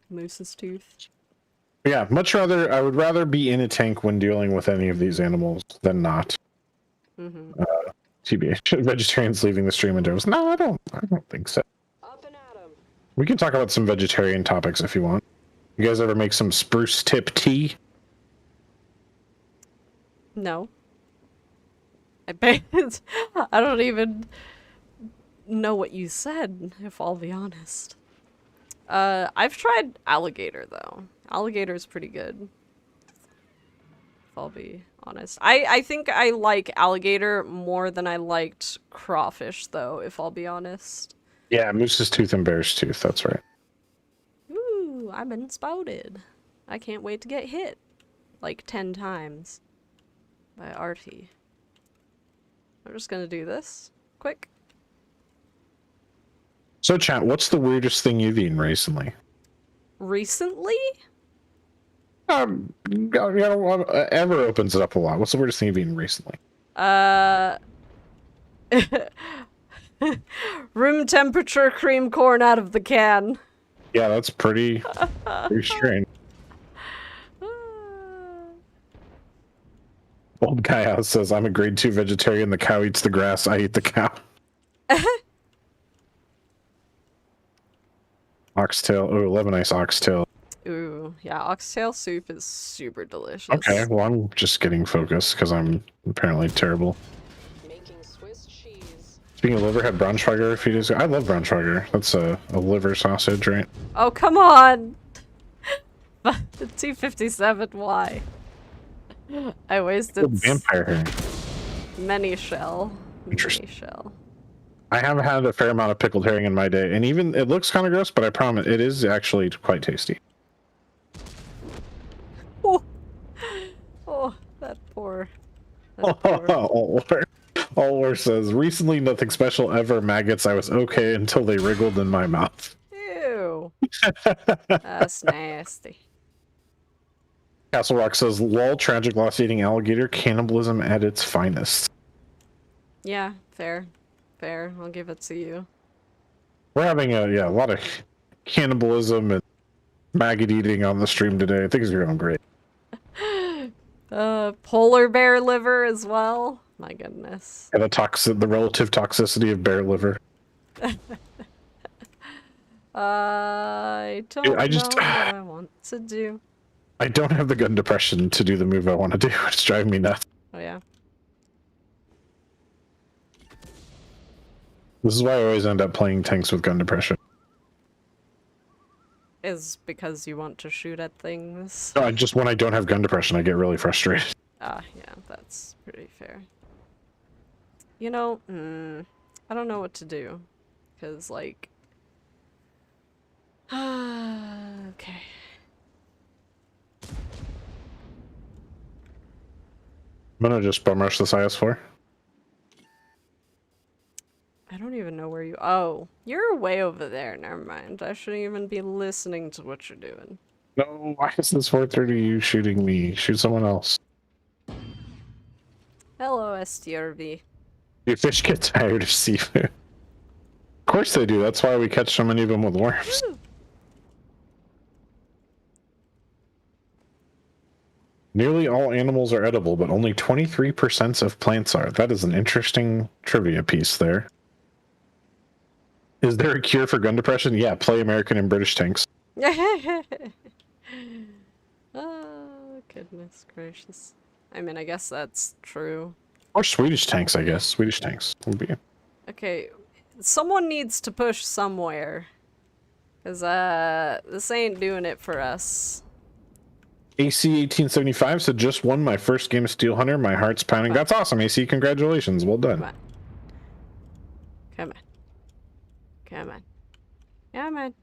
Moose's Tooth. Yeah, I would rather be in a tank when dealing with any of these animals than not. Mm-hmm. TBH, vegetarians leaving the stream and goes, no, I don't think so. Up and at 'em. We can talk about some vegetarian topics if you want. You guys ever make some spruce tip tea? No. I bet I don't even know what you said, if I'll be honest. I've tried alligator though. Alligator's pretty good. If I'll be honest. I think I like alligator more than I liked crawfish though, if I'll be honest. Yeah, moose's tooth and bear's tooth, that's right. Ooh, I've been spouted. I can't wait to get hit. Like 10 times. By Artie. I'm just gonna do this. Quick. So chat, what's the weirdest thing you've eaten recently? Recently? Ever opens it up a lot. What's the weirdest thing you've eaten recently? Room temperature cream corn out of the can. Yeah, that's pretty strange. Old guy house says, I'm a grade 2 vegetarian. The cow eats the grass. I eat the cow. Oxtail. Oh, Lebanese oxtail. Ooh, yeah, oxtail soup is super delicious. Okay, well, I'm just getting focused because I'm apparently terrible. Making Swiss cheese. Speaking of liver, had Braunschweiger a few days ago. I love Braunschweiger. That's a liver sausage, right? Oh, come on! The 257, why? I wasted Vampire hair. many shell. Interesting. Many shell. I have had a fair amount of pickled herring in my day, and even it looks kind of gross, but I promise it is actually quite tasty. Oh, oh that poor. That poor. Allwar says, recently nothing special ever. Maggots, I was okay until they wriggled in my mouth. Ew. That's nasty. Castle Rock says, lol, tragic loss eating alligator, cannibalism at its finest. Yeah, fair. Fair. I'll give it to you. We're having a lot of cannibalism and maggot eating on the stream today. Things are going great. Polar bear liver as well. My goodness. And the relative toxicity of bear liver. I don't know what I want to do. I don't have the gun depression to do the move I want to do. It's driving me nuts. Oh yeah. This is why I always end up playing tanks with gun depression. Is because you want to shoot at things. No, when I don't have gun depression, I get really frustrated. Ah, yeah, that's pretty fair. You know, I don't know what to do. Because, like... okay. I'm gonna just bum rush this IS-4. I don't even know where you... Oh, you're way over there. Never mind. I shouldn't even be listening to what you're doing. No, why is this 430 you shooting me? Shoot someone else. Hello, STRV. Your fish get tired of seafood. Of course they do. That's why we catch so many of them with worms. Woo. Nearly all animals are edible, but only 23% of plants are. That is an interesting trivia piece there. Is there a cure for gun depression? Yeah, play American and British tanks. Oh, goodness gracious. I mean, I guess that's true. Or Swedish tanks, I guess. Swedish tanks would be. Okay, someone needs to push somewhere. Because, this ain't doing it for us. AC 1875 said, just won my first game of Steelhunter. My heart's pounding. That's awesome, AC. Congratulations. Well done. Come on. Come on. Come on. Come on.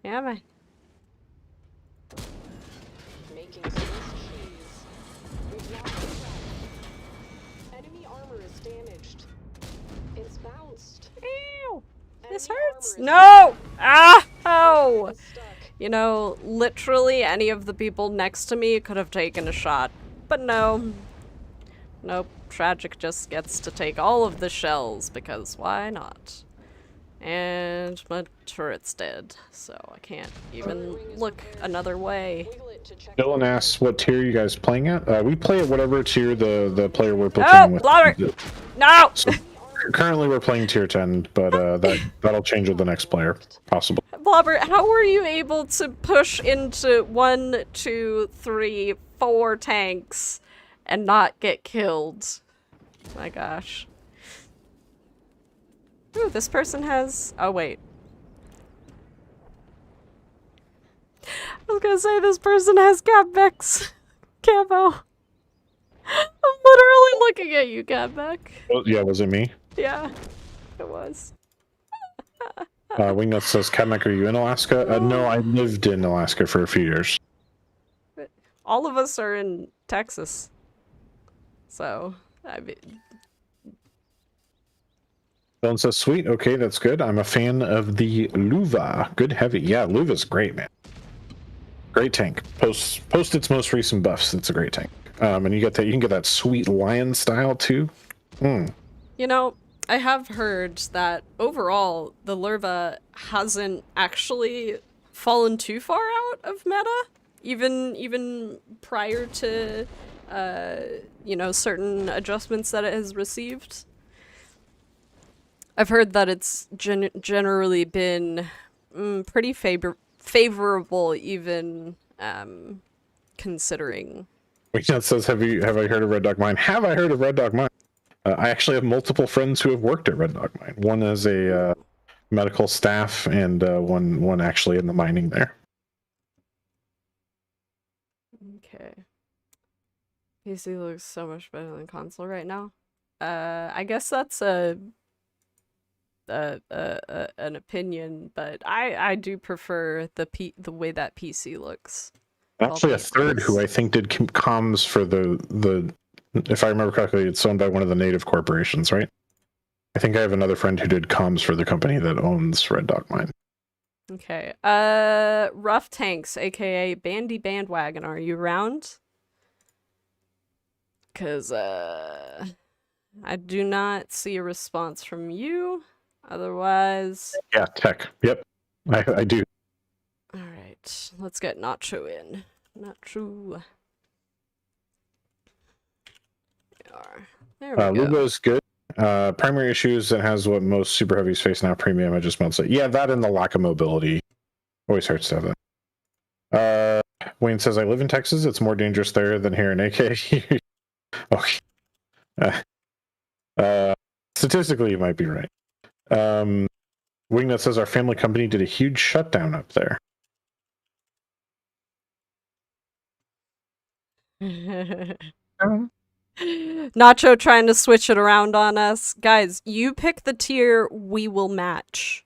Come on. Making Swiss cheese. We've lost the track. Enemy armor is damaged. It's bounced. Ew! This Enemy hurts. armor is No! Ah! Oh! stuck. You know, literally any of the people next to me could have taken a shot. But no. Nope. Tragic just gets to take all of the shells, because why not? And my turret's dead, so I can't even look another way. Wiggle it. to check. Dylan asks, "What tier are you guys playing at?" We play at whatever tier the player we're Oh, platooning with. Blobber! No! So currently we're playing tier 10, but that'll change with the next player, possibly. Blobber, how were you able to push into 1, 2, 3, 4 tanks and not get killed? My gosh. Ooh, this person has... Oh, wait. I was gonna say this person has Catbeck's camo. I'm literally looking at you, Catbeck. Well, yeah, was it me? Yeah, it was. Wingnut says, "Kamek, are you in Alaska?" No, I lived in Alaska for a few years. All of us are in Texas. So, I mean... Dylan says, "Sweet, okay, that's good. I'm a fan of the Luva. Good heavy. Yeah, Luva's great, man. Great tank. Post its most recent buffs. It's a great tank. And you can get that sweet lion style too. You know, I have heard that overall the Lurva hasn't actually fallen too far out of meta, even prior to you know, certain adjustments that it has received. I've heard that it's generally been pretty favorable, even considering. Wingnut says, "Have I heard of Red Dog Mine? Have I heard of Red Dog Mine? I actually have multiple friends who have worked at Red Dog Mine. One as a medical staff, and one actually in the mining there." Okay. PC looks so much better than console right now. I guess that's an opinion, but I do prefer the way that PC looks. Actually, a third who I think did comms for the if I remember correctly, it's owned by one of the native corporations, right? I think I have another friend who did comms for the company that owns Red Dog Mine. Okay. Rough Tanks, aka Bandy Bandwagon, are you around? Cause I do not see a response from you. Otherwise, Yeah, tech. Yep, I do. all right. Let's get Nacho in. Nacho. There we go. Lugo's good. Primary issues, it has what most super heavies face now. Premium, I just melts it. Yeah, that and the lack of mobility always hurts to have that. Wayne says, "I live in Texas. It's more dangerous there than here in AK." Okay. Statistically, you might be right. Wingnut says, "Our family company did a huge shutdown up there." Nacho trying to switch it around on us. Guys, you pick the tier, we will match.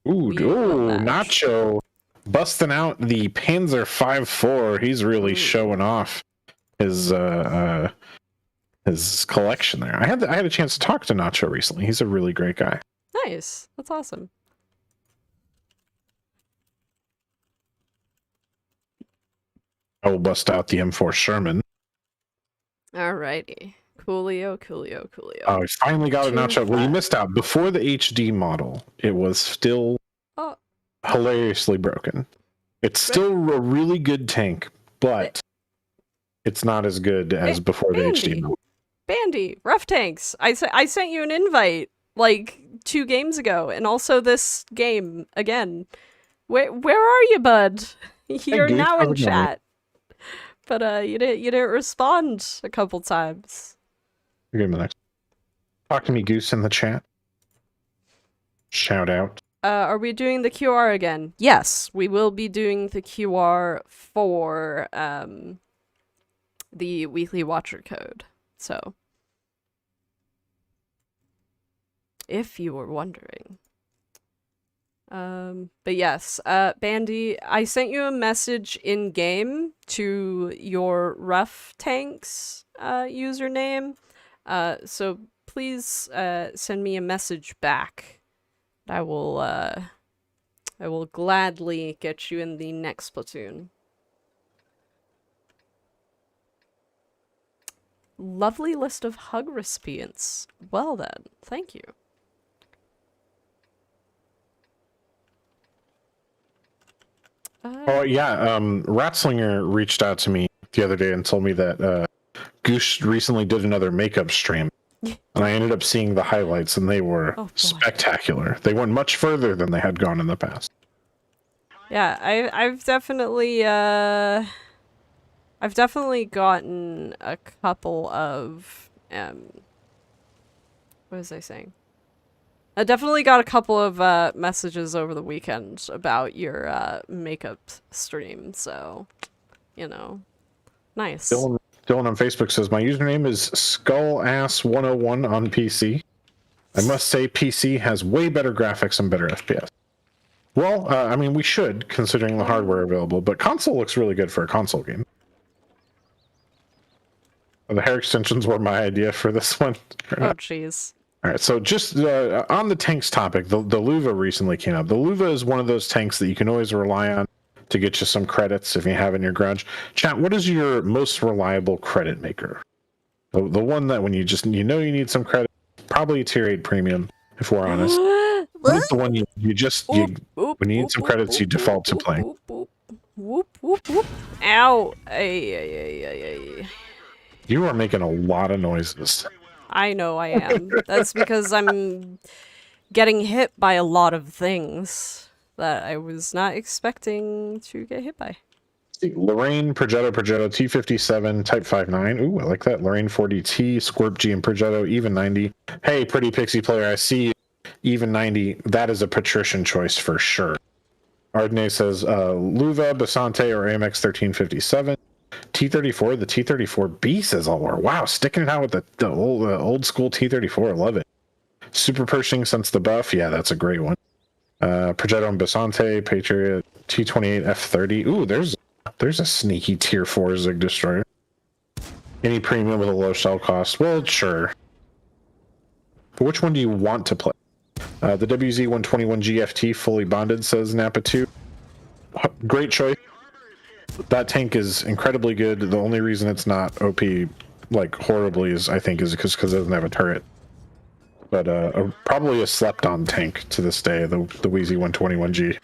Ooh, We will match. Nacho busting out the Panzer 5.4. He's really showing off his collection there. I had a chance to talk to Nacho recently. He's a really great guy. Nice. That's awesome. I will bust out the M4 Sherman. Alrighty. Coolio. Oh, he finally got a Nacho. Well, you 2-5. missed out. Before the HD model, it was still Oh, hilariously broken. It's still a really good tank, but it's not as good as before the HD Bandy. model. Bandy, Rough Tanks. I sent you an invite like 2 games ago, and also this game again. Where are you, bud? You're Goose, now how's in it going? chat, but you didn't respond a couple times. Give him the next. Talk to me, Goose, in the chat. Shout out. Are we doing the QR again? Yes, we will be doing the QR for the weekly watcher code. So, if you were wondering. But yes, Bandy, I sent you a message in game to your Rough Tanks username. So please send me a message back. I will gladly get you in the next platoon. Lovely list of hug recipients. Well then, thank you. Oh yeah, Ratslinger reached out to me the other day and told me that Goose recently did another makeup stream, and I ended up seeing the highlights, and they were Oh, boy. spectacular. They went much further than they had gone in the past. Yeah, I've definitely gotten a couple of what was I saying? I definitely got a couple of messages over the weekend about your makeup stream, so you know, nice. Dylan on Facebook says my username is skullass101 on PC. I must say PC has way better graphics and better FPS. Well, I mean, we should, considering the hardware available, but console looks really good for a console game. The hair extensions were my idea for this one. Oh, jeez. All right, so just on the tanks topic, the Luva recently came up. The Luva is one of those tanks that you can always rely on to get you some credits if you have in your garage. Chat, what is your most reliable credit maker? The one that when you know you need some credit, probably a tier 8 premium, if we're honest. What's the one when you need some credits, you default to playing. Whoop, whoop, whoop. Ow. Ay, ay, ay, ay, ay. You are making a lot of noises. I know I am. That's because I'm getting hit by a lot of things that I was not expecting to get hit by. Lorraine, Progetto, T57, Type 59. Ooh, I like that. Lorraine 40T, Scorp G, and Progetto, even 90. Hey, pretty pixie player, I see you. Even 90. That is a patrician choice for sure. Ardney says Luva, Basante, or AMX 1357. T34, the T34B says all more. Wow, sticking it out with the old school T34. I love it. Super Pershing since the buff. Yeah, that's a great one. Progetto and Basante, Patriot, T28, F30. Ooh, there's a sneaky tier 4 Zig Destroyer. Any premium with a low shell cost? Well, sure. But which one do you want to play? The WZ-121 GFT fully bonded, says Napa 2. Great choice. That tank is incredibly good. The only reason it's not OP like horribly is because it doesn't have a turret. But probably a slept-on tank to this day, the Wheezy 121G.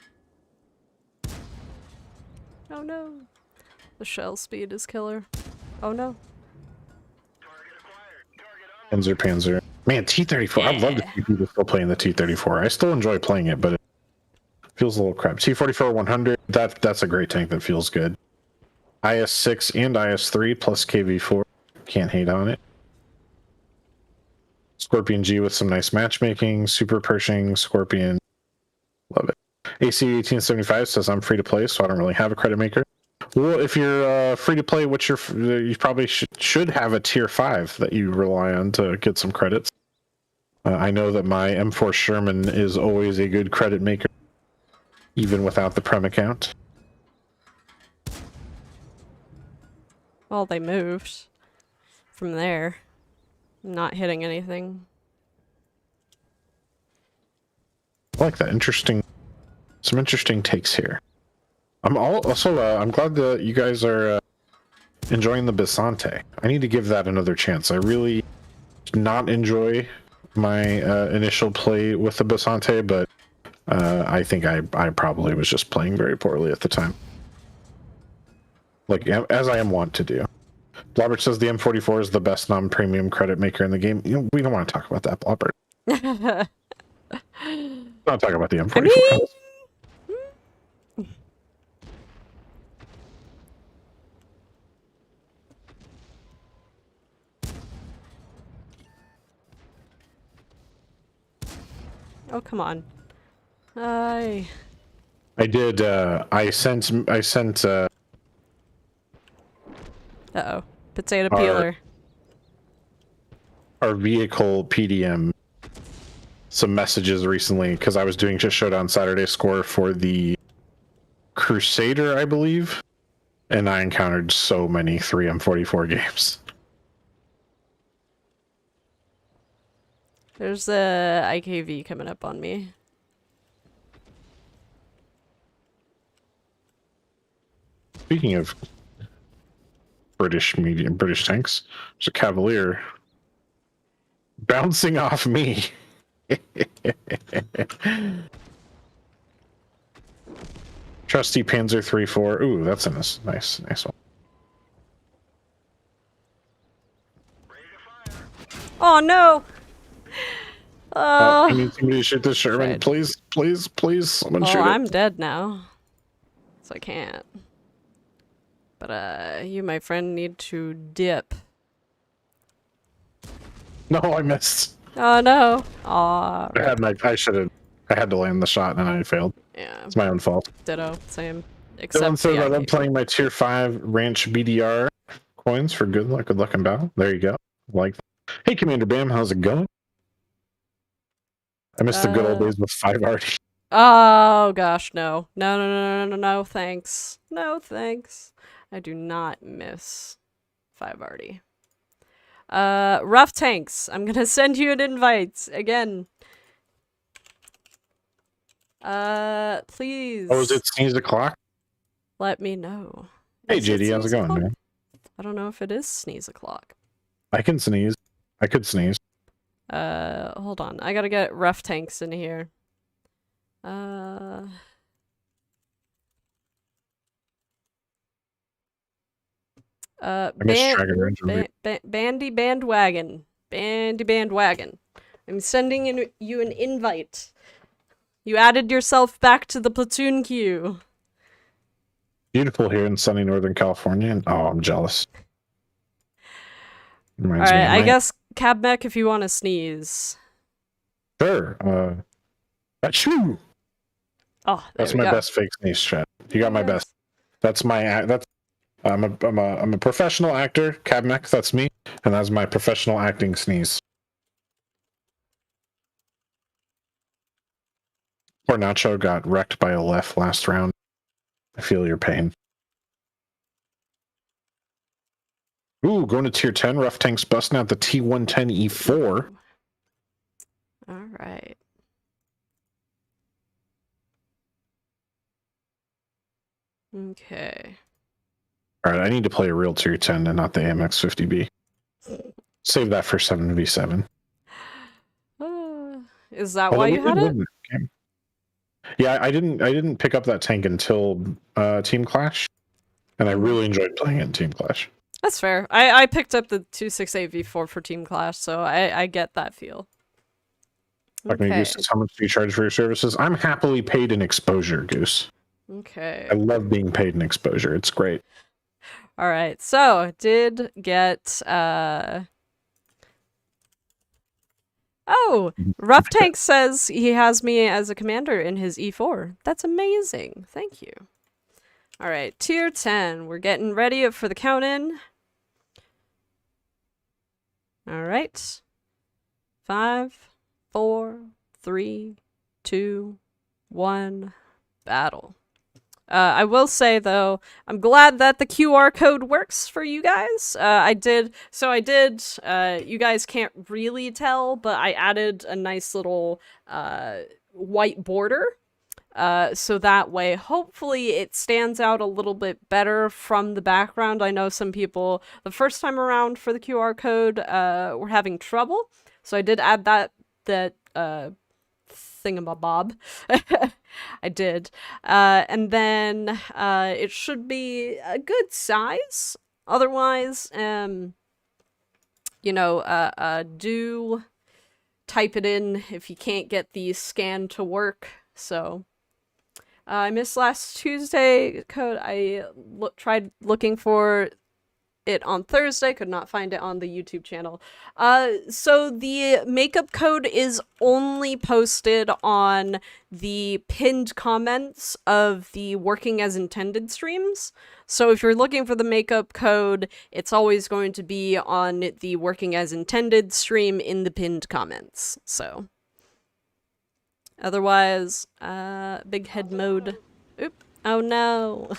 Oh no. The shell speed is killer. Oh no. Panzer. Man, T-34. I'd love to see people still playing the T-34. I still enjoy playing it, but it feels a little crap. T-44 100. That's a great tank that feels good. IS-6 and IS-3 plus KV-4. Can't hate on it. Scorpion G with some nice matchmaking. Super Pershing, Scorpion. Love it. AC 1875 says I'm free to play, so I don't really have a credit maker. Well, if you're free to play, you probably should have a tier 5 that you rely on to get some credits. I know that my M4 Sherman is always a good credit maker, even without the Prem account. Well, they moved from there. Not hitting anything. I like that. Some interesting takes here. I'm glad that you guys are enjoying the Basante. I need to give that another chance. I really did not enjoy my initial play with the Basante, but I think I probably was just playing very poorly at the time. Like, as I am wont to do. Blobbert says the M44 is the best non-premium credit maker in the game. We don't want to talk about that, Blobbert. Don't talk about the M44. Oh, come on. I did, I sent, uh-oh. Potato peeler. our vehicle PDM some messages recently because I was doing just Showdown Saturday score for the Crusader, I believe, and I encountered so many 3M44 games. There's a IKV coming up on me. Speaking of British tanks, there's a Cavalier bouncing off me. Trusty Panzer 3-4. Ooh, that's a nice one. Oh no! I need somebody to shoot this Sherman. Right. Please, please, please. Someone Well, shoot I'm it. dead now, so I can't. But you, my friend, need to dip. No, I missed. Oh no! Aw. I had to land the shot and I failed. Yeah. It's my own fault. Ditto. Same. Dylan Except says the I love IQ. playing my tier 5 ranch BDR coins for good luck in battle. There you go. Like that. Hey Commander Bam, how's it going? I miss the good old days with 5 already. Oh gosh, no. No, no, no, no, no, no, thanks. No, thanks. I do not miss 5 already. Rough Tanks. I'm gonna send you an invite again. Please. Oh, is it sneeze o'clock? Let me know. Hey Is it JD, how's it sneeze going, o'clock? man? I don't know if it is sneeze o'clock. I can sneeze. I could sneeze. Hold on. I gotta get Rough Tanks in here. miss Dragon Ranger. Bandy Bandwagon. Bandy Bandwagon. I'm sending you an invite. You added yourself back to the platoon queue. Beautiful here in sunny Northern California. And, oh, I'm jealous. Reminds me Alright, of I guess Cab Mech if you want to sneeze. Sure. Achoo! Oh, there That's we my go. best fake sneeze, chat. You got my Yes. best. That's my I'm a professional actor, Cab Mech, that's me, and that's my professional acting sneeze. Poor Nacho got wrecked by a left last round. I feel your pain. Ooh, going to tier 10, Rough Tanks busting out the T110E4. Alright. Okay. Alright, I need to play a real tier 10 and not the AMX50B. Save that for 7v7. Is that why you had it? Yeah, I didn't pick up that tank until Team Clash, and I really enjoyed playing it in Team Clash. That's fair. I picked up the 268V4 for Team Clash, so I get that feel. Like me, Goose, how much do you charge for your services? I'm happily paid in exposure, Goose. Okay. I love being paid in exposure. It's great. All right. So, did get Oh, Rough Tank says he has me as a commander in his E4. That's amazing. Thank you. All right, tier 10. We're getting ready for the count-in. All right. 5, 4, 3, 2, 1, battle. I will say, though, I'm glad that the QR code works for you guys. I did, you guys can't really tell, but I added a nice little white border. So that way, hopefully it stands out a little bit better from the background. I know some people, the first time around for the QR code, were having trouble. So I did add that thingamabob. I did. And then it should be a good size. Otherwise, you know, do type it in if you can't get the scan to work. So I missed last Tuesday code. I tried looking for it on Thursday, could not find it on the YouTube channel. So the makeup code is only posted on the pinned comments of the Working as Intended streams. So if you're looking for the makeup code, it's always going to be on the Working as Intended stream in the pinned comments. So otherwise, big head mode. Oop. Oh no.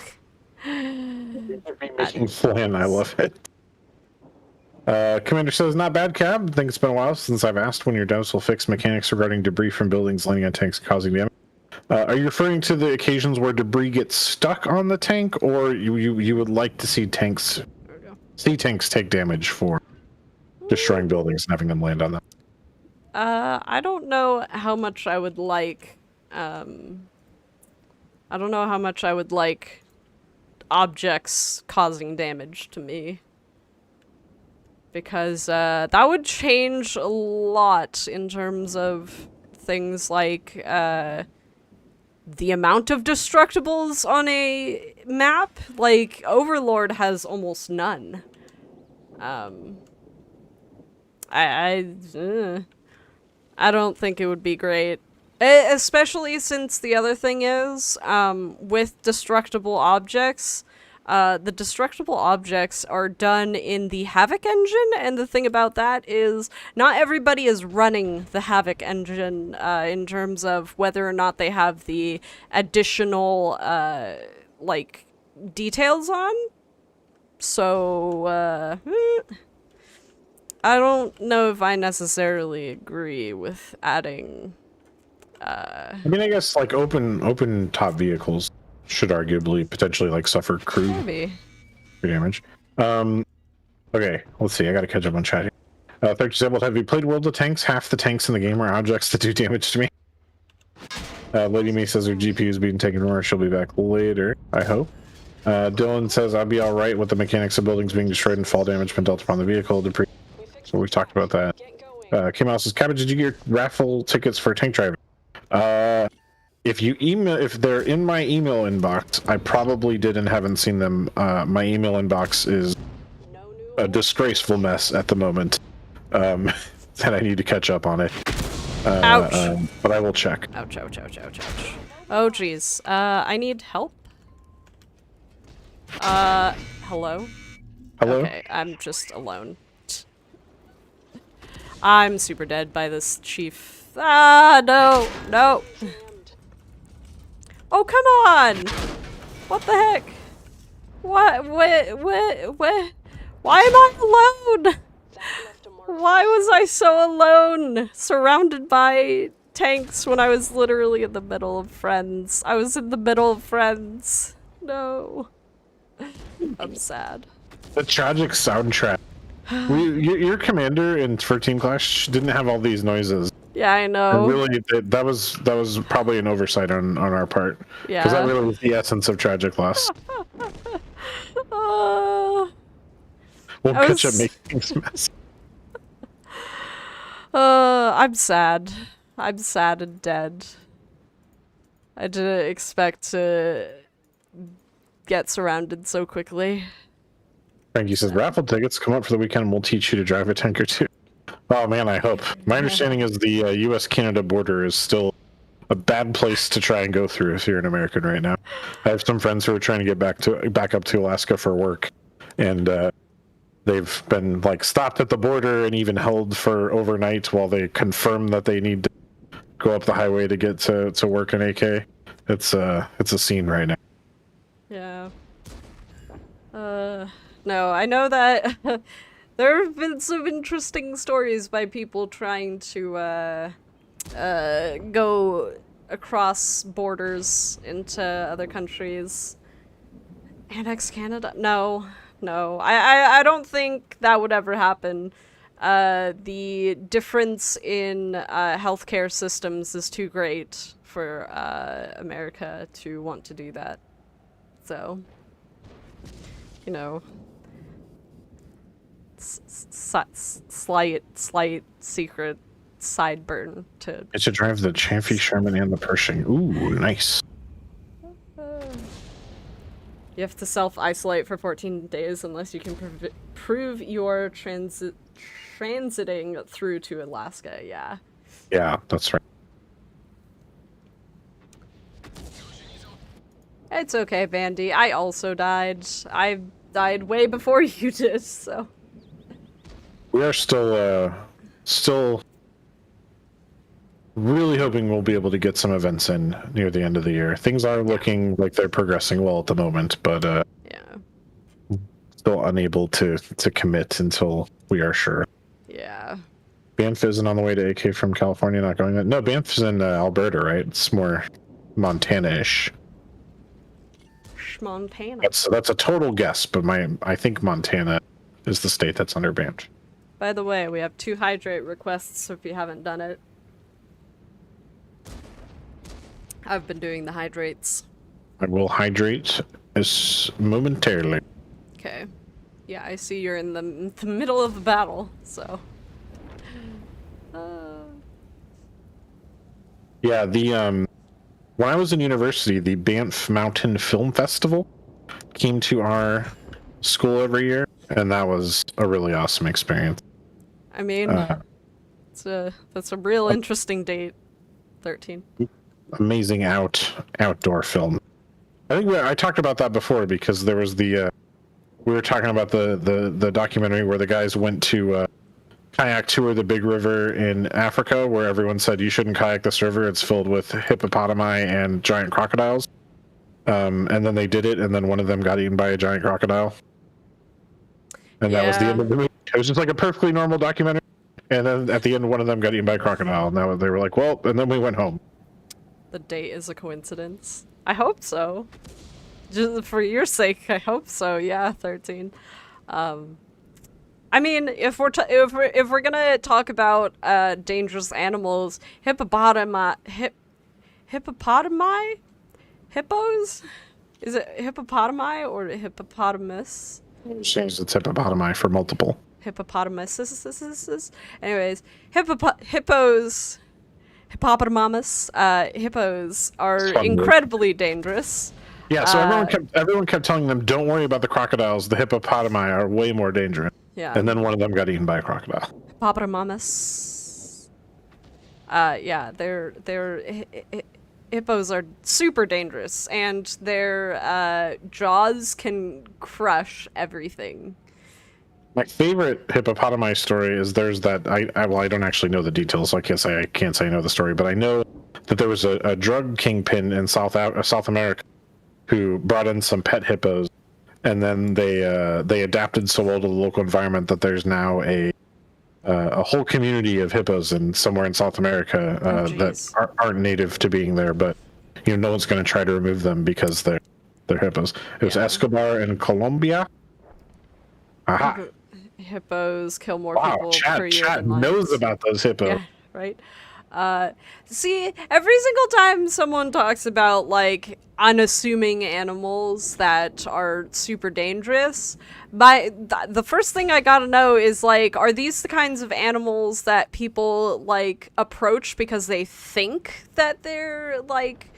Making flan, I love it. Commander says, not bad, Cab. I think it's been a while since I've asked when your devs will fix mechanics regarding debris from buildings landing on tanks causing damage. Are you referring to the occasions where debris gets stuck on the tank, or you would like to see tanks take damage for destroying buildings and having them land on them? I don't know how much I would like I don't know how much I would like objects causing damage to me. Because that would change a lot in terms of things like the amount of destructibles on a map. Like, Overlord has almost none. I don't think it would be great. Especially since the other thing is, with destructible objects, the destructible objects are done in the Havoc engine, and the thing about that is not everybody is running the Havoc engine in terms of whether or not they have the additional, like, details on. So, I don't know if I necessarily agree with adding... I mean, I guess like open top vehicles should arguably potentially like suffer crew maybe. damage. Okay, let's see. I gotta catch up on chat here. Third disabled. Have you played World of Tanks? Half the tanks in the game are objects that do damage to me. Lady Me says her GPU is being taken from her. She'll be back later, I hope. Dylan says I'll be all right with the mechanics of buildings being destroyed and fall damage been dealt upon the vehicle. So we've talked about that. Camo says, Cabbage, did you get raffle tickets for tank driving? If they're in my email inbox, I probably did and haven't seen them. My email inbox is a disgraceful mess at the moment. And I need to catch up on it. Ouch. But I will check. Ouch, ouch, ouch, ouch, ouch. Oh, jeez. I need help? Hello? Hello? Okay, I'm just alone. I'm super dead by this chief. Ah, no, no. Oh, come on! What the heck? What? Why am I alone? Why was I so alone? Surrounded by tanks when I was literally in the middle of friends. I was in the middle of friends. No. I'm sad. The tragic soundtrack. Your commander for Team Clash didn't have all these noises. Yeah, I know. Really, that was probably an oversight on our part. Yeah. Because that really was the essence of tragic loss. We'll catch up making things mess. I'm sad. I'm sad and dead. I didn't expect to get surrounded so quickly. Frankie says, raffle tickets come up for the weekend and we'll teach you to drive a tank or two. Oh man, I hope. My understanding is the U.S.-Canada border is still a bad place to try and go through if you're an American right now. I have some friends who are trying to get back up to Alaska for work, and they've been like stopped at the border and even held for overnight while they confirm that they need to go up the highway to get to work in AK. It's a scene right now. Yeah. No, I know that there have been some interesting stories by people trying to go across borders into other countries. Annex Canada? No. I don't think that would ever happen. The difference in healthcare systems is too great for America to want to do that. So, you know, slight secret sideburn to... It should drive the Chaffee, Sherman, and the Pershing. Ooh, nice. You have to self-isolate for 14 days unless you can prove you're transiting through to Alaska, yeah. Yeah, that's right. It's okay, Vandy. I also died. I died way before you did, so... We are still really hoping we'll be able to get some events in near the end of the year. Things are looking like they're progressing well at the moment, but yeah, still unable to commit until we are sure. Yeah. Banff isn't on the way to AK from California, not going there. No, Banff's in Alberta, right? It's more Montana-ish. Montana. That's a total guess, but I think Montana is the state that's under Banff. By the way, we have 2 hydrate requests if you haven't done it. I've been doing the hydrates. I will hydrate as momentarily. Okay. Yeah, I see you're in the middle of the battle, so. Yeah, the when I was in university, the Banff Mountain Film Festival came to our school every year, and that was a really awesome experience. I mean, that's a real interesting date. 13. Amazing outdoor film. I think I talked about that before because there was the we were talking about the documentary where the guys went to kayak tour the big river in Africa, where everyone said you shouldn't kayak this river. It's filled with hippopotami and giant crocodiles. And then they did it, and then one of them got eaten by a giant crocodile. And that was the Yeah. end of the movie. It was just like a perfectly normal documentary. And then at the end, one of them got eaten by a crocodile. And they were like, well, and then we went home. The date is a coincidence. I hope so. Just for your sake, I hope so. Yeah, 13. I mean, if we're gonna talk about dangerous animals, hippopotami, hippos, is it hippopotami or hippopotamus? Change the hippopotami for multiple. Hippopotamuses. Anyways, hippos, hippos are Fun word. incredibly dangerous. Yeah, so everyone kept telling them, don't worry about the crocodiles. The hippopotami are way more dangerous. Yeah. And then one of them got eaten by a crocodile. Hippopotamus. Yeah, hippos are super dangerous, and their jaws can crush everything. My favorite hippopotami story is there's that I don't actually know the details, so I can't say I know the story, but I know that there was a drug kingpin in South America who brought in some pet hippos, and then they adapted so well to the local environment that there's now a whole community of hippos somewhere in South America that aren't native to being there, but no one's going to try to remove them because they're hippos. It was Escobar in Colombia. Aha. Hippos kill more Wow, people per year chat than lions. knows about those hippos. Yeah, right? See, every single time someone talks about, like, unassuming animals that are super dangerous, the first thing I gotta know is, like, are these the kinds of animals that people, like, approach because they think that they're, like,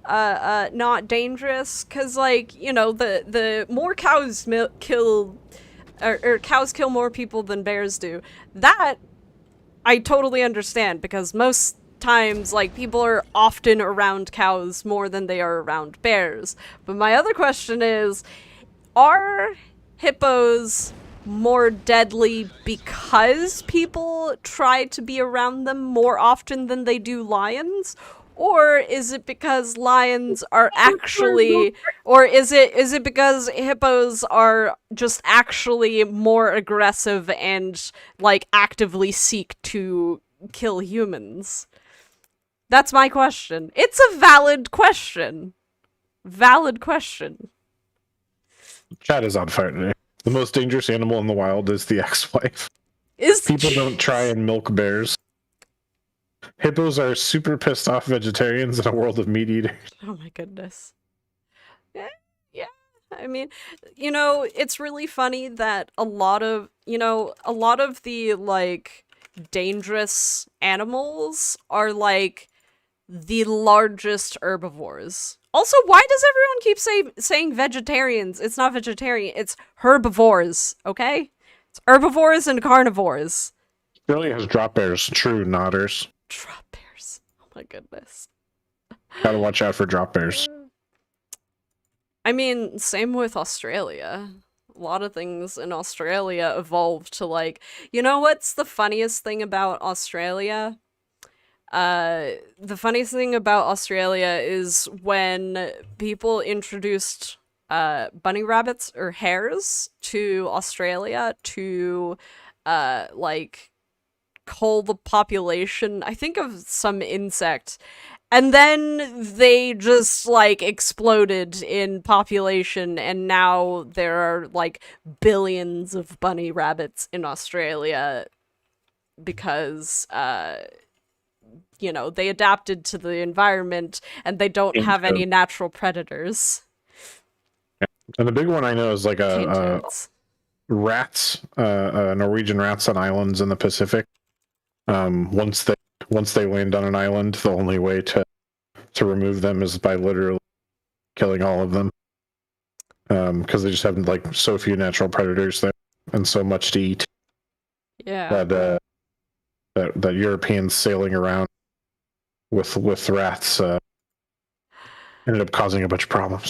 not dangerous? Because, like, the more cows kill... Or cows kill more people than bears do. That I totally understand, because most times, like, people are often around cows more than they are around bears. But my other question is, are hippos more deadly because people try to be around them more often than they do lions? Or is it because lions are actually, or is it because hippos are just actually more aggressive and, like, actively seek to kill humans? That's my question. It's a valid question. Valid question. Chat is on fire today. The most dangerous animal in the wild is the ex-wife. People don't try and milk bears. Hippos are super pissed off vegetarians in a world of meat eaters. Oh my goodness. Yeah. I mean, it's really funny that a lot of the, like, dangerous animals are, like, the largest herbivores. Also, why does everyone keep saying vegetarians? It's not vegetarian, it's herbivores, okay? It's herbivores and carnivores. Australia has drop bears, true nodders. Drop bears. Oh my goodness. Gotta watch out for drop bears. I mean, same with Australia. A lot of things in Australia evolved to, like... what's the funniest thing about Australia? The funniest thing about Australia is when people introduced bunny rabbits or hares to Australia to, like, cull the population, I think, of some insect, and then they just, like, exploded in population, and now there are, like, billions of bunny rabbits in Australia because you know, they adapted to the environment and they don't have any natural predators. And the big one I know is like Cane a toads. rats, Norwegian rats on islands in the Pacific. Once they land on an island, the only way to remove them is by literally killing all of them. Because they just have like so few natural predators there and so much to eat Yeah. that Europeans sailing around with rats ended up causing a bunch of problems.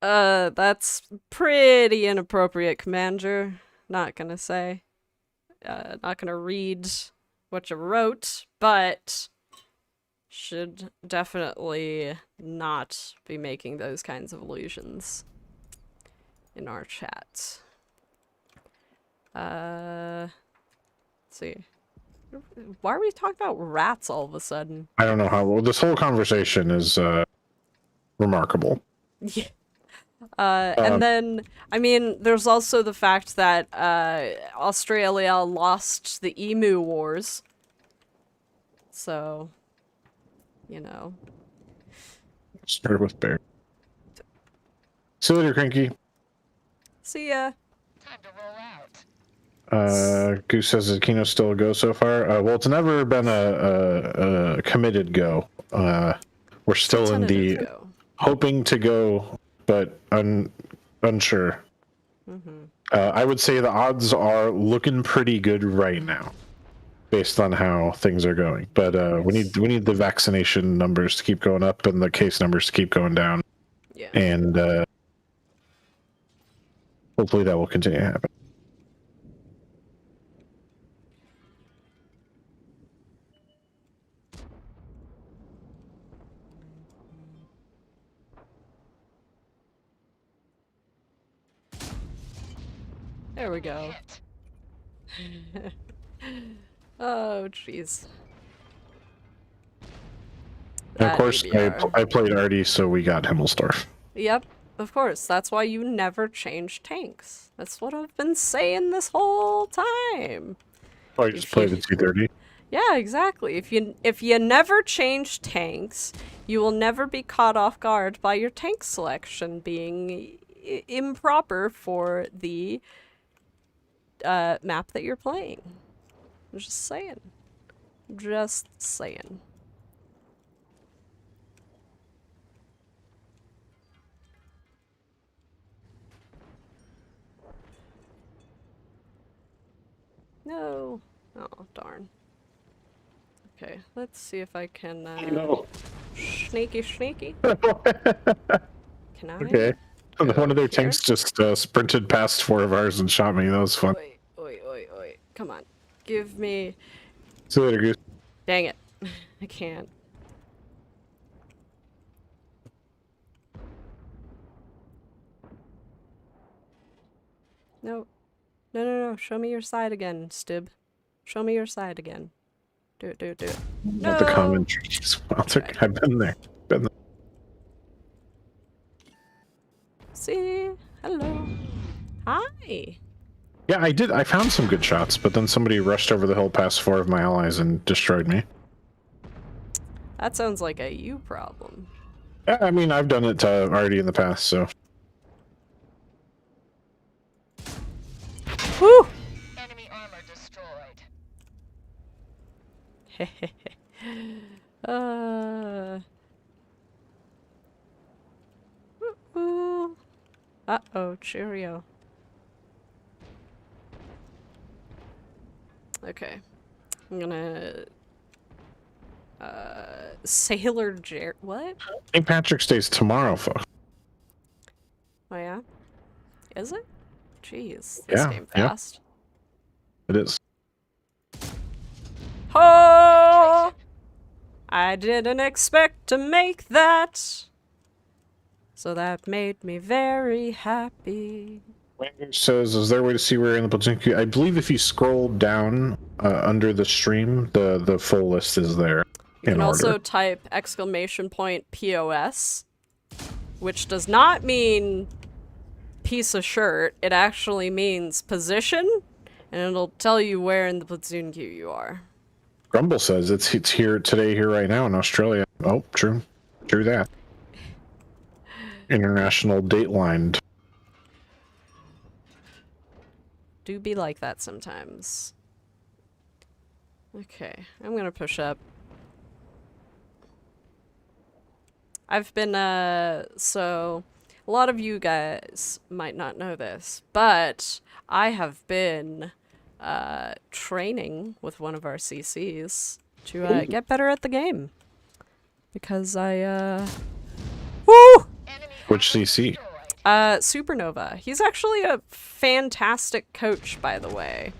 That's pretty inappropriate, Commander. Not gonna say. Not gonna read what you wrote, but should definitely not be making those kinds of allusions in our chat. Let's see. Why are we talking about rats all of a sudden? I don't know how. Well, this whole conversation is remarkable. Yeah. And then, I mean, there's also the fact that Australia lost the Emu Wars. So, you know. Started with bear. See you later, Cranky. See ya. Time to roll out. Goose says, is Kino still a go so far? Well, it's never been a committed go. We're still in the Tentative go. hoping to go, but unsure. I would say the odds are looking pretty good right now, based on how things are going. But we need the vaccination numbers to keep going up and the case numbers to keep going down, Yeah. and hopefully that will continue to happen. There we go. Oh, jeez. And of That course, ABR. I played Artie, so we got Himmelsdorf. Yep, of course. That's why you never change tanks. That's what I've been saying this whole time. Oh, I just played the 230. Yeah, exactly. If you never change tanks, you will never be caught off guard by your tank selection being improper for the map that you're playing. I'm just saying. Just saying. No. Oh, darn. Okay, let's see if I can, No. sneaky. Can I? Okay. One of their Here? tanks just sprinted past 4 of ours and shot me. That was fun. Oi. Come on. Give me... See you later, Goose. Dang it. I can't. No. No. Show me your side again, Stib. Show me your side again. Do it. Not the No! commentary as well. It's okay. I've been there. See? Hello. Hi. Yeah, I did. I found some good shots, but then somebody rushed over the hill past 4 of my allies and destroyed me. That sounds like a you problem. Yeah, I mean, I've done it already in the past, so. Woo! Enemy armor destroyed. Uh-oh, cheerio. Okay. I'm gonna... Sailor Jer... What? St. Patrick's Day's tomorrow, folks. Oh, yeah? Is it? Jeez, this Yeah, came yeah. fast. It is. Oh! I didn't expect to make that. So that made me very happy. Wanger says, is there a way to see where you're in the platoon queue? I believe if you scroll down under the stream, the full list is there. You can in also order. type !POS, which does not mean piece of shirt. It actually means position, and it'll tell you where in the platoon queue you are. Grumble says it's here today, here right now in Australia. Oh, true that. International dateline. Do be like that sometimes. Okay, I'm gonna push up. I've been, so a lot of you guys might not know this, but I have been, training with one of our CCs to, get better at the game. Because woo! Which CC? Supernova. He's actually a fantastic coach, by the way.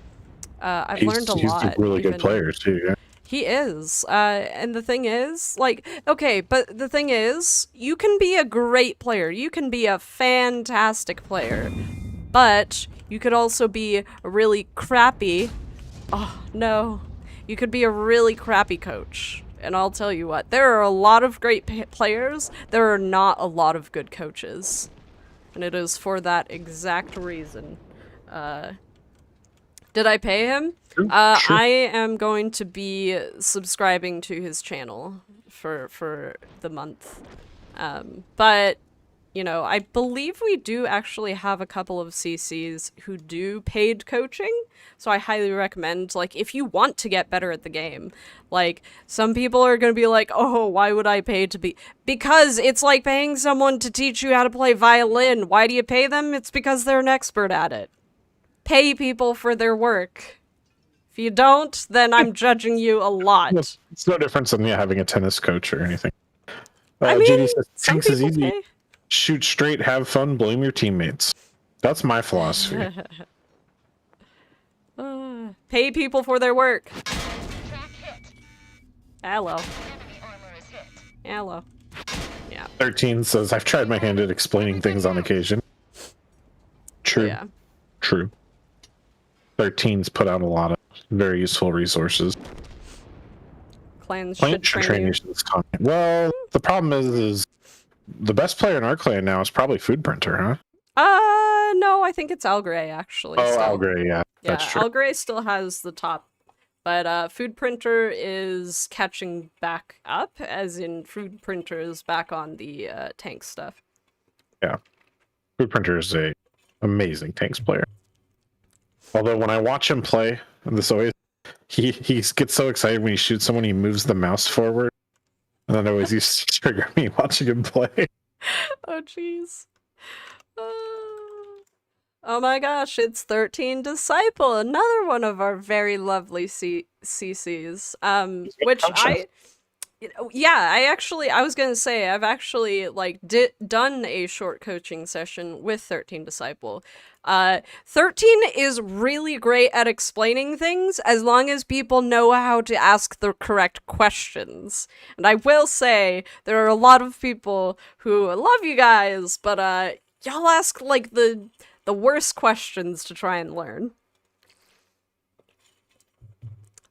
I've learned a lot. He's a really good player, too, yeah. He is. And the thing is, like, okay, but the thing is, you can be a great player. You can be a fantastic player. But you could also be a really crappy... Oh, no. You could be a really crappy coach. And I'll tell you what, there are a lot of great players. There are not a lot of good coaches. And it is for that exact reason. Did I pay him? Sure. I am going to be subscribing to his channel for the month. But, you know, I believe we do actually have a couple of CCs who do paid coaching. So I highly recommend, like, if you want to get better at the game, like, some people are going to be like, oh, why would I pay to be... Because it's like paying someone to teach you how to play violin. Why do you pay them? It's because they're an expert at it. Pay people for their work. If you don't, then I'm judging you a lot. It's no different than having a tennis coach or anything. I mean, JD says, some Tanks is people easy. pay. Shoot straight, have fun, blame your teammates. That's my philosophy. Pay people for their work. Hello. Hello. Yeah. 13 says, I've tried my hand at explaining things on occasion. True. Yeah. True. 13's put out a lot of very useful resources. Clans Clan should should train train you. you this time. Well, the problem is the best player in our clan now is probably Food Printer, huh? No, I think it's Algray, actually. Oh, still. Algray, yeah. Yeah, That's true. Algray still has the top. But Food Printer is catching back up, as in Food Printer is back on the tank stuff. Yeah. Food Printer is a amazing tanks player. Although when I watch him play, this always he gets so excited when he shoots someone, he moves the mouse forward. And that always used to trigger me watching him play. Oh, jeez. Oh my gosh, it's 13 Disciple, another one of our very lovely CCs. Which I was gonna say, I've actually, like, done a short coaching session with 13 Disciple. 13 is really great at explaining things as long as people know how to ask the correct questions. And I will say, there are a lot of people who love you guys, but, y'all ask, like, the worst questions to try and learn.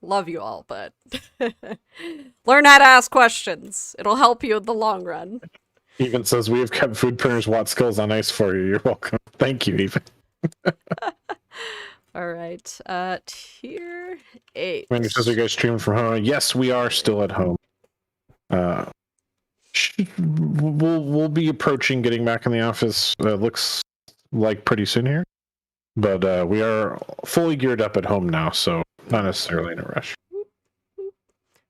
Love you all, but learn how to ask questions. It'll help you in the long run. Even says, we have kept Food Printer's Watt skills on ice for you. You're welcome. Thank you, Even. Alright, tier 8. Randy says, are you guys streaming from home? Yes, we are still at home. We'll be approaching getting back in the office. Looks like pretty soon here. But we are fully geared up at home now, so not necessarily in a rush.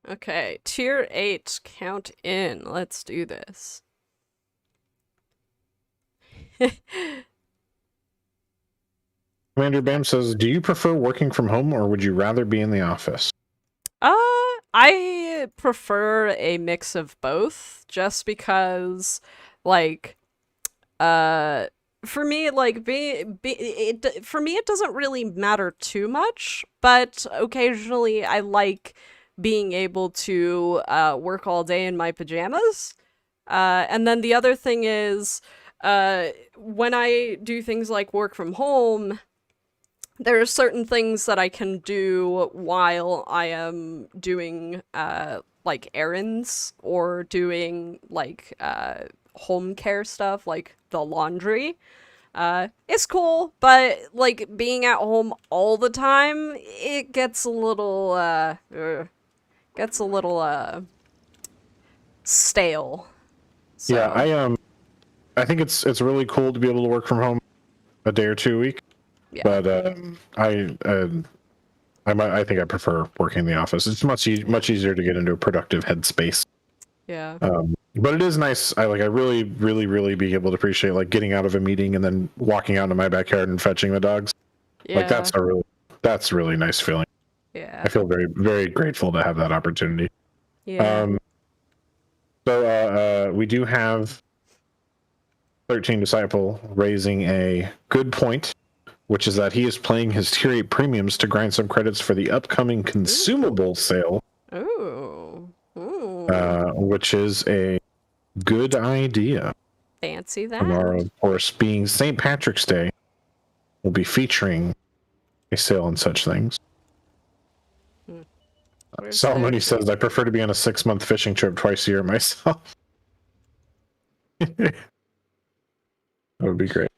Okay, tier 8, count in. Let's do this. Commander Bam says, do you prefer working from home or would you rather be in the office? I prefer a mix of both, just because, like, for me, like, for me, it doesn't really matter too much, but occasionally I like being able to work all day in my pajamas. And then the other thing is, when I do things like work from home, there are certain things that I can do while I am doing, like, errands or doing, like, home care stuff, like the laundry. It's cool, but, like, being at home all the time, it gets a little, gets a little stale. So, Yeah, I think it's really cool to be able to work from home a day or two a week. yeah. But I think I prefer working in the office. It's much easier to get into a productive headspace. Yeah. But it is nice. I really, really, really be able to appreciate like getting out of a meeting and then walking out into my backyard and fetching the dogs. Yeah. Like that's a really nice feeling. Yeah. I feel very, very grateful to have that opportunity. Yeah. So we do have 13 Disciple raising a good point, which is that he is playing his Tier 8 premiums to grind some credits for the upcoming consumable sale, Ooh. Ooh. which is a good idea. Fancy that. Tomorrow, of course, being St. Patrick's Day, will be featuring a sale and such things. Where's Salmoney the- says, I prefer to be on a 6-month fishing trip twice a year myself. That would be great.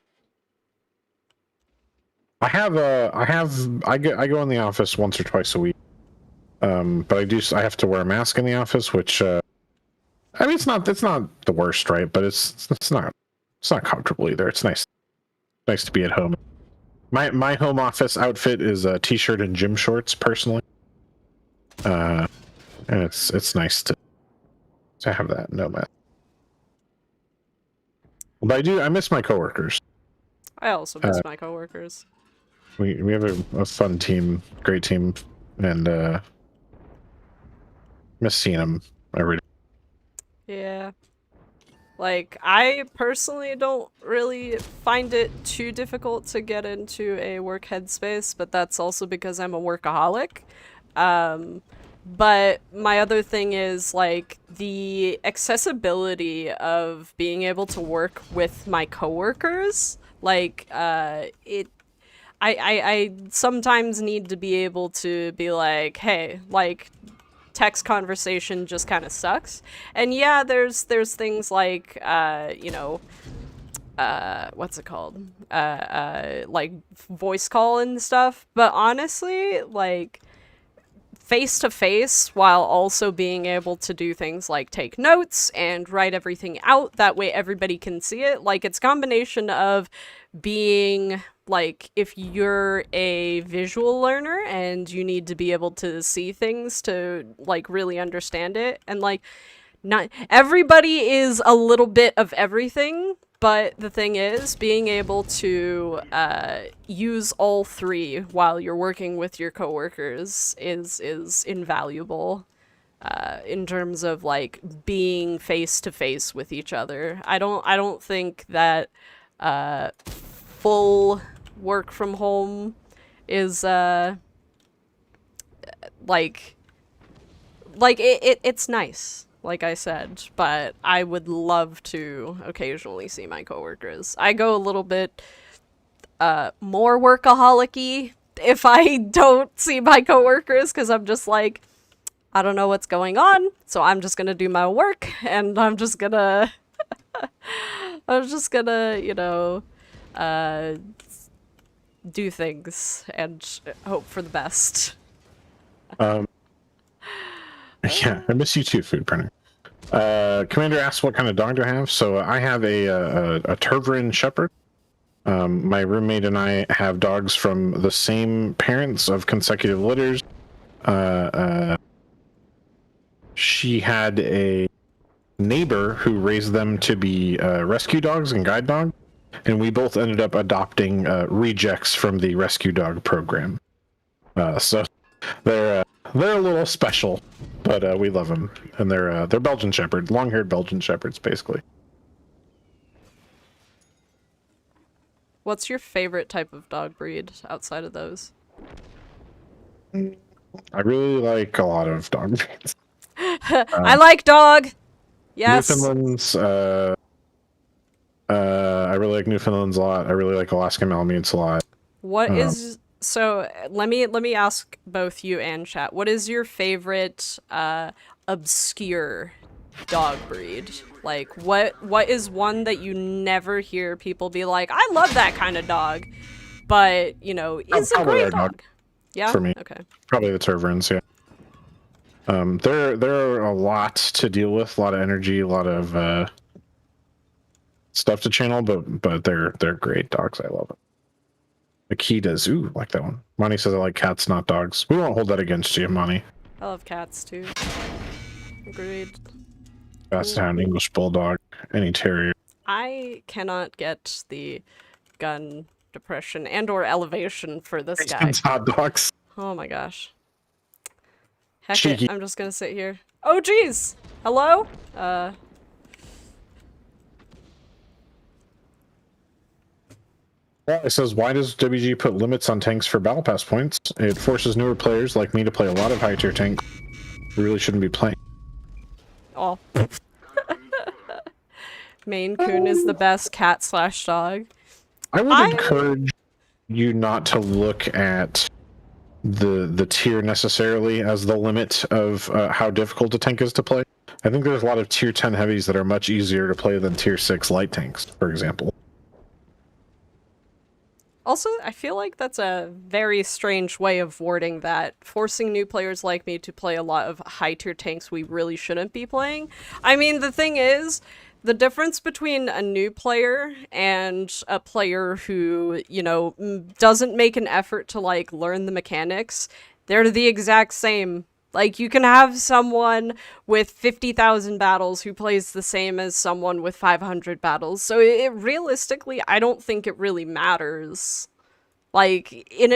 I go in the office once or twice a week. But I have to wear a mask in the office, which I mean it's not the worst, right? But it's not comfortable either. It's nice to be at home. My home office outfit is a t-shirt and gym shorts personally. And it's nice to have that no mask. But I miss my coworkers. I also miss my coworkers. We have a fun team, great team, and miss seeing them every day. Yeah. Like, I personally don't really find it too difficult to get into a work headspace, but that's also because I'm a workaholic. But my other thing is, like, the accessibility of being able to work with my coworkers. Like, I sometimes need to be able to be like, hey, like, text conversation just kind of sucks. And yeah, there's things like, what's it called? Like, voice call and stuff. But honestly, like, face-to-face while also being able to do things like take notes and write everything out, that way everybody can see it. Like, it's a combination of being, like, if you're a visual learner and you need to be able to see things to, like, really understand it, and, like, not everybody is a little bit of everything, but the thing is, being able to use all three while you're working with your coworkers is invaluable in terms of, like, being face to face with each other. I don't think that full work from home is it's nice, like I said, but I would love to occasionally see my coworkers. I go a little bit more workaholic-y if I don't see my coworkers, because I'm just like, I don't know what's going on, so I'm just gonna do my work, and I'm just gonna you know, do things and hope for the best. Yeah, I miss you too, Food Printer. Commander asks what kind of dog do I have. So I have a Terverin Shepherd. My roommate and I have dogs from the same parents of consecutive litters. She had a neighbor who raised them to be rescue dogs and guide dogs, and we both ended up adopting rejects from the rescue dog program. So they're a little special, but we love them, and they're Belgian Shepherd, long-haired Belgian Shepherds, basically. What's your favorite type of dog breed outside of those? I really like a lot of dog breeds. I like dog. Yes. Newfoundlands. I really like Newfoundlands a lot. I really like Alaskan Malamutes a lot. What is so? Let me ask both you and chat. What is your favorite obscure dog breed? Like, what is one that you never hear people be like, I love that kind of dog, but, you know, is a Probably great our dog. dog, Yeah. for me. Okay. Probably the Terverins, yeah. There are a lot to deal with, a lot of energy, a lot of stuff to channel, but they're great dogs. I love it. Akitas, ooh, like that one. Monty says I like cats, not dogs. We won't hold that against you, Monty. I love cats too. Agreed. Basset English Bulldog, any terrier. I cannot get the gun depression and or elevation for this guy. It's hot dogs. Oh my gosh. Heck Cheeky. it, I'm just gonna sit here. Oh geez! Hello? Well, it says, why does WG put limits on tanks for battle pass points? It forces newer players like me to play a lot of high tier tanks who really shouldn't be playing. Oh. Maine Coon is the best cat / dog. I would encourage you not to look at the tier necessarily as the limit of how difficult a tank is to play. I think there's a lot of tier 10 heavies that are much easier to play than tier 6 light tanks, for example. Also, I feel like that's a very strange way of wording that, forcing new players like me to play a lot of high-tier tanks we really shouldn't be playing. I mean, the thing is, the difference between a new player and a player who, you know, doesn't make an effort to, like, learn the mechanics, they're the exact same. Like, you can have someone with 50,000 battles who plays the same as someone with 500 battles. So realistically, I don't think it really matters. Like, in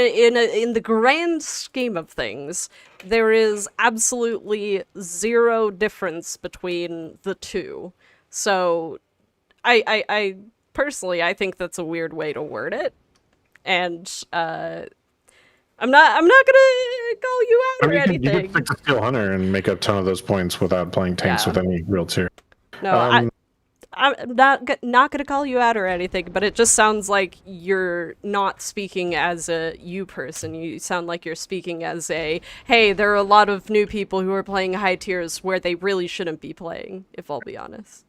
the grand scheme of things, there is absolutely zero difference between the two. So, I personally, I think that's a weird way to word it. And, I'm not gonna call you out or anything. You could pick the Steelhunter and make a ton of those points without playing tanks with any real tier. No, I'm not gonna call you out or anything, but it just sounds like you're not speaking as a you person. You sound like you're speaking as a, hey, there are a lot of new people who are playing high tiers where they really shouldn't be playing, if I'll be honest.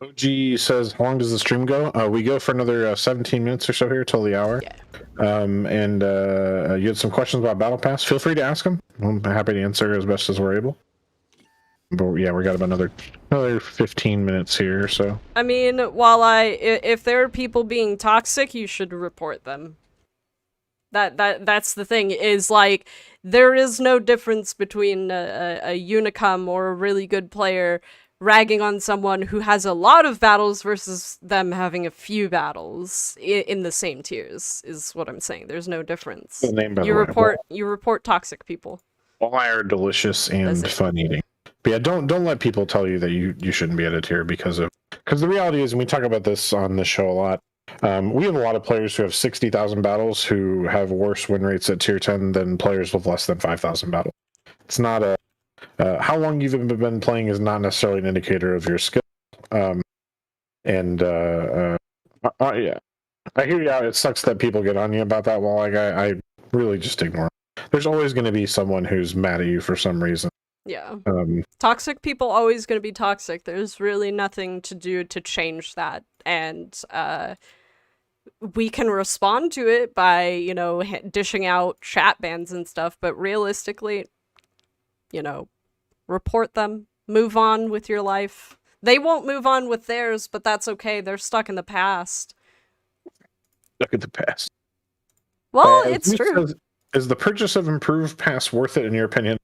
OG says, how long does the stream go? We go for another 17 minutes or so here till the hour. Yeah. And you had some questions about Battle Pass. Feel free to ask them. I'm happy to answer as best as we're able. But yeah, we got about another 15 minutes here or so. I mean, if there are people being toxic, you should report them. That's the thing, is like, there is no difference between a Unicum or a really good player ragging on someone who has a lot of battles versus them having a few battles in the same tiers, is what I'm saying. There's no difference. The name, by You the way. you report toxic people. Walleye are delicious and fun eating. But yeah, don't let people tell you that you shouldn't be at a tier because the reality is, and we talk about this on this show a lot, we have a lot of players who have 60,000 battles who have worse win rates at tier 10 than players with less than 5,000 battles. It's not a how long you've been playing is not necessarily an indicator of your skill. Yeah, I hear you out. It sucks that people get on you about that. Well, like I really just ignore it. There's always going to be someone who's mad at you for some reason. Yeah. Toxic people always going to be toxic. There's really nothing to do to change that. And we can respond to it by, you know, dishing out chat bans and stuff. But realistically, you know, report them. Move on with your life. They won't move on with theirs, but that's okay. They're stuck in the past. Stuck in the past. Well, it's true. Is the purchase of Improved Pass worth it in your opinion?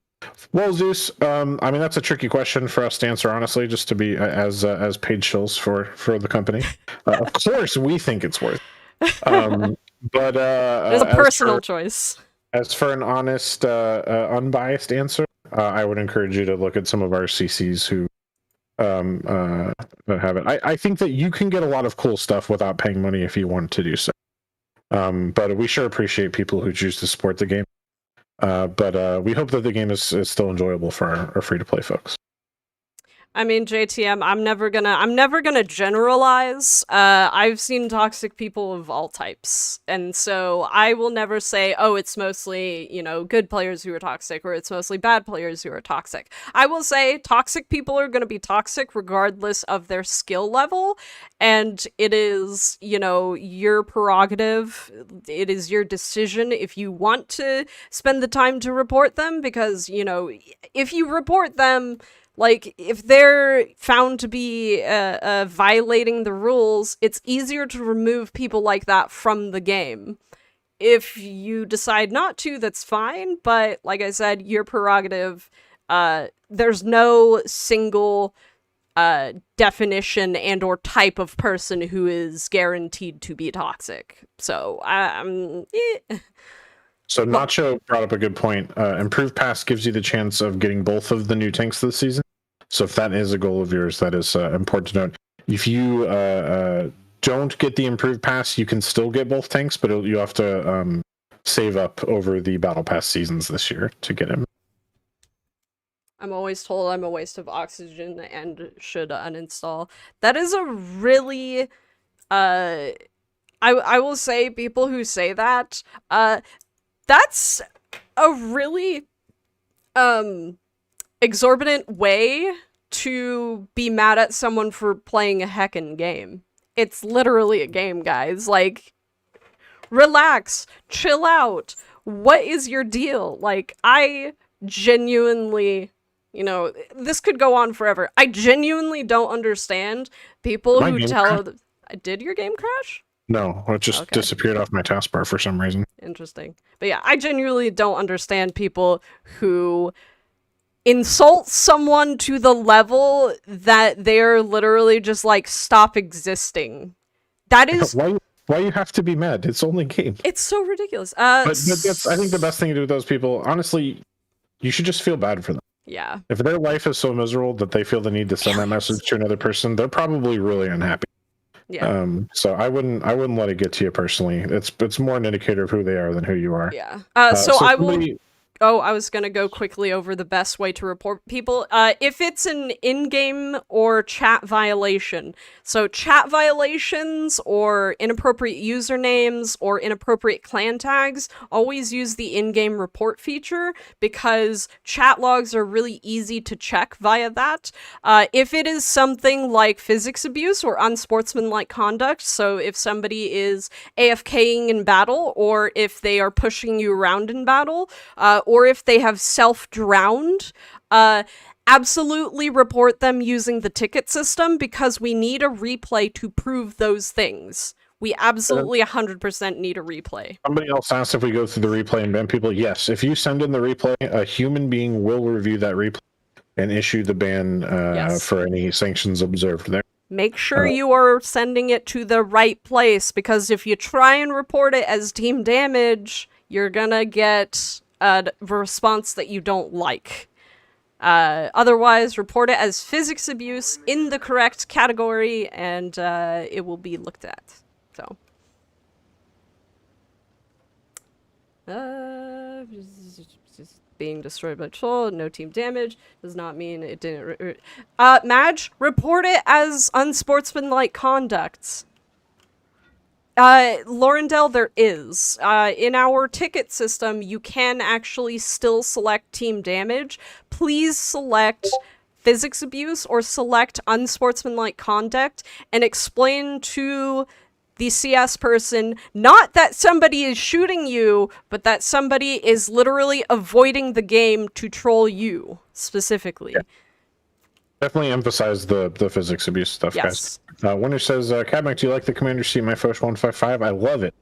Well, Zeus, I mean, that's a tricky question for us to answer, honestly, just to be as paid shills for the company. Of course, we think it's worth it. But there's a personal choice. As for an honest, unbiased answer, I would encourage you to look at some of our CCs who have it. I think that you can get a lot of cool stuff without paying money if you want to do so. But we sure appreciate people who choose to support the game. But we hope that the game is still enjoyable for our free-to-play folks. I mean, JTM, I'm never gonna generalize. I've seen toxic people of all types. And so I will never say, oh, it's mostly, good players who are toxic, or it's mostly bad players who are toxic. I will say toxic people are gonna be toxic regardless of their skill level, and it is, your prerogative. It is your decision if you want to spend the time to report them, because, if you report them, like, if they're found to be violating the rules, it's easier to remove people like that from the game. If you decide not to, that's fine, but like I said, your prerogative. There's no single definition and or type of person who is guaranteed to be toxic. So, So Nacho brought up a good point. Improved Pass gives you the chance of getting both of the new tanks this season. So if that is a goal of yours, that is important to note. If you don't get the Improved Pass, you can still get both tanks, but you have to save up over the Battle Pass seasons this year to get him. I'm always told I'm a waste of oxygen and should uninstall. That is a really, I will say, people who say that, that's a really, exorbitant way to be mad at someone for playing a heckin' game. It's literally a game, guys. Like, relax, chill out. What is your deal? Like, I genuinely, this could go on forever. I genuinely don't understand people who tell... Did your game crash? No, it just disappeared off my taskbar for some reason. Interesting. But yeah, I genuinely don't understand people who insult someone to the level that they're literally just like, stop existing. That is... Why you have to be mad? It's only a game. It's so ridiculous. But that's, I think, the best thing to do with those people, honestly, you should just feel bad for them. Yeah. If their life is so miserable that they feel the need to send that message to another person, they're probably really unhappy. Yeah. So I wouldn't let it get to you personally. It's more an indicator of who they are than who you are. Yeah. So I will... Oh, I was gonna go quickly over the best way to report people. If it's an in-game or chat violation. So chat violations or inappropriate usernames or inappropriate clan tags, always use the in-game report feature, because chat logs are really easy to check via that. If it is something like physics abuse or unsportsmanlike conduct, so if somebody is AFKing in battle, or if they are pushing you around in battle, or if they have self-drowned, absolutely report them using the ticket system, because we need a replay to prove those things. We absolutely 100% need a replay. Somebody else asked if we go through the replay and ban people. Yes, if you send in the replay, a human being will review that replay and issue the ban for any sanctions observed there. Make sure you are sending it to the right place, because if you try and report it as team damage, you're gonna get a response that you don't like. Otherwise, report it as physics abuse in the correct category, and it will be looked at. So, just being destroyed by troll, no team damage does not mean it didn't. Madge, report it as unsportsmanlike conduct. Laurendale, there is. In our ticket system, you can actually still select team damage. Please select physics abuse or select unsportsmanlike conduct and explain to the CS person, not that somebody is shooting you, but that somebody is literally avoiding the game to troll you, specifically. Yeah. Definitely emphasize the physics abuse stuff, yes. Guys. Winner says, Cadmac, do you like the Commander Seat, my Foch 155? I love it.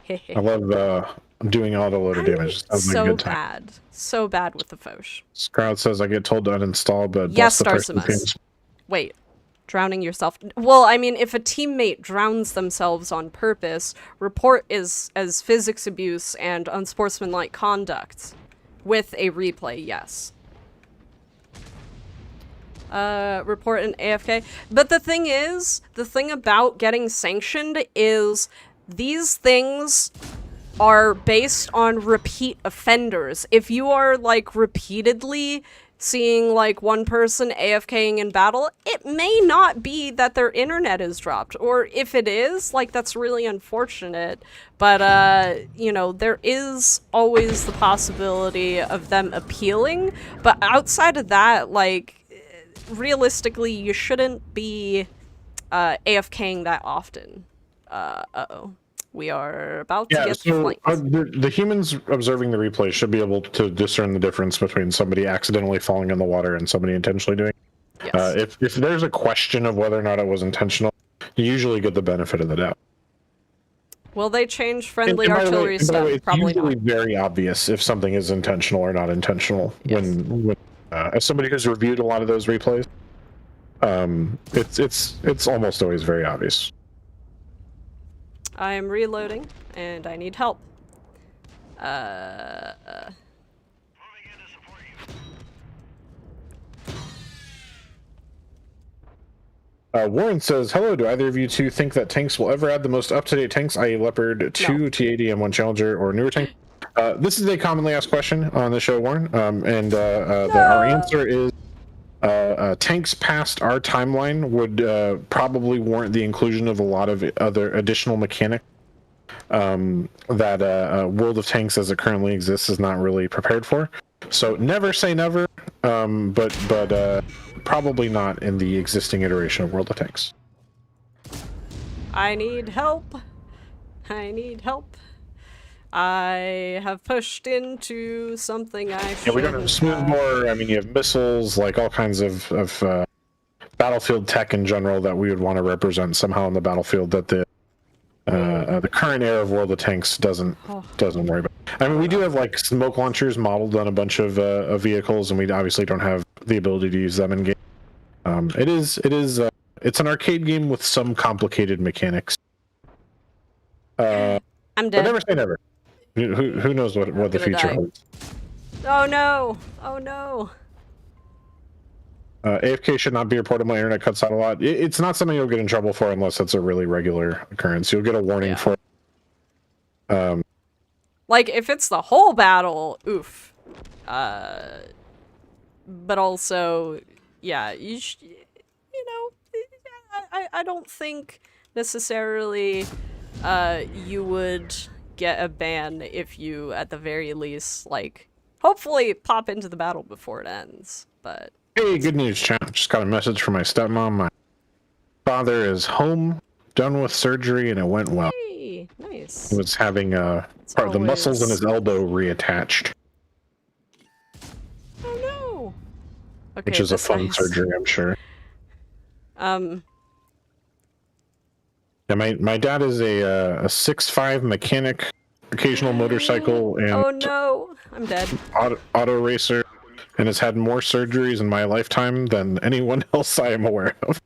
I love doing auto-loader damage. Sounds like a good time. Bad. So bad with the Foch. Crowd says, I get told to uninstall, but yes, Starsimus. Wait. Drowning yourself. Well, I mean, if a teammate drowns themselves on purpose, report is as physics abuse and unsportsmanlike conduct with a replay, yes. Report an AFK. But the thing is, the thing about getting sanctioned is these things are based on repeat offenders. If you are, like, repeatedly seeing like one person AFKing in battle, it may not be that their internet is dropped, or if it is, like, that's really unfortunate, but you know, there is always the possibility of them appealing, but outside of that, like, realistically, you shouldn't be AFKing that often. Uh-oh. We are about to get flanked. The humans observing the replay should be able to discern the difference between somebody accidentally falling in the water and somebody intentionally doing it. Yes. If there's a question of whether or not it was intentional, you usually get the benefit of the doubt. Will they change friendly And by the way- artillery and by the way, stuff? it's Probably usually not. very obvious if something is intentional or not intentional. Yes. When as somebody who's reviewed a lot of those replays, it's almost always very obvious. I am reloading, and I need help. Moving in to support you. Warren says, hello, do either of you two think that tanks will ever add the most up-to-date tanks, i.e. Leopard 2, No. T-80, and 1 Challenger, or newer tank? This is a commonly asked question on the show, Warren, our answer is tanks past our timeline would probably warrant the inclusion of a lot of other additional mechanics that World of Tanks as it currently exists is not really prepared for. So never say never, but probably not in the existing iteration of World of Tanks. I need help. I need help. I have pushed into something I shouldn't Yeah, we don't have smoothbore. I mean, you have missiles, like all kinds of battlefield tech in general that we would want to represent somehow in the battlefield that the current era of World of Tanks doesn't worry about. I mean, we do have like smoke launchers modeled on a bunch of vehicles, and we obviously don't have the ability to use them in game. It's an arcade game with some complicated mechanics. I'm But dead. never say never. Who knows what the gonna future die. holds? Oh no! Oh no! AFK should not be reported. My internet cuts out a lot. It's not something you'll get in trouble for unless it's a really regular occurrence. You'll get a warning Yeah. for it. Like, if it's the whole battle, oof. But also, yeah, you know, I don't think necessarily you would get a ban if you, at the very least, like, hopefully pop into the battle before it ends, but... Hey, good news, chat. Just got a message from my stepmom. My father is home, done with surgery, and it went well. Hey, nice. He was having the muscles in his elbow reattached, Oh no! Okay, which is a that's fun nice. surgery, I'm sure. Yeah, my dad is a 6'5" mechanic, occasional motorcycle, and Oh no! I'm dead. auto racer, and has had more surgeries in my lifetime than anyone else I am aware of.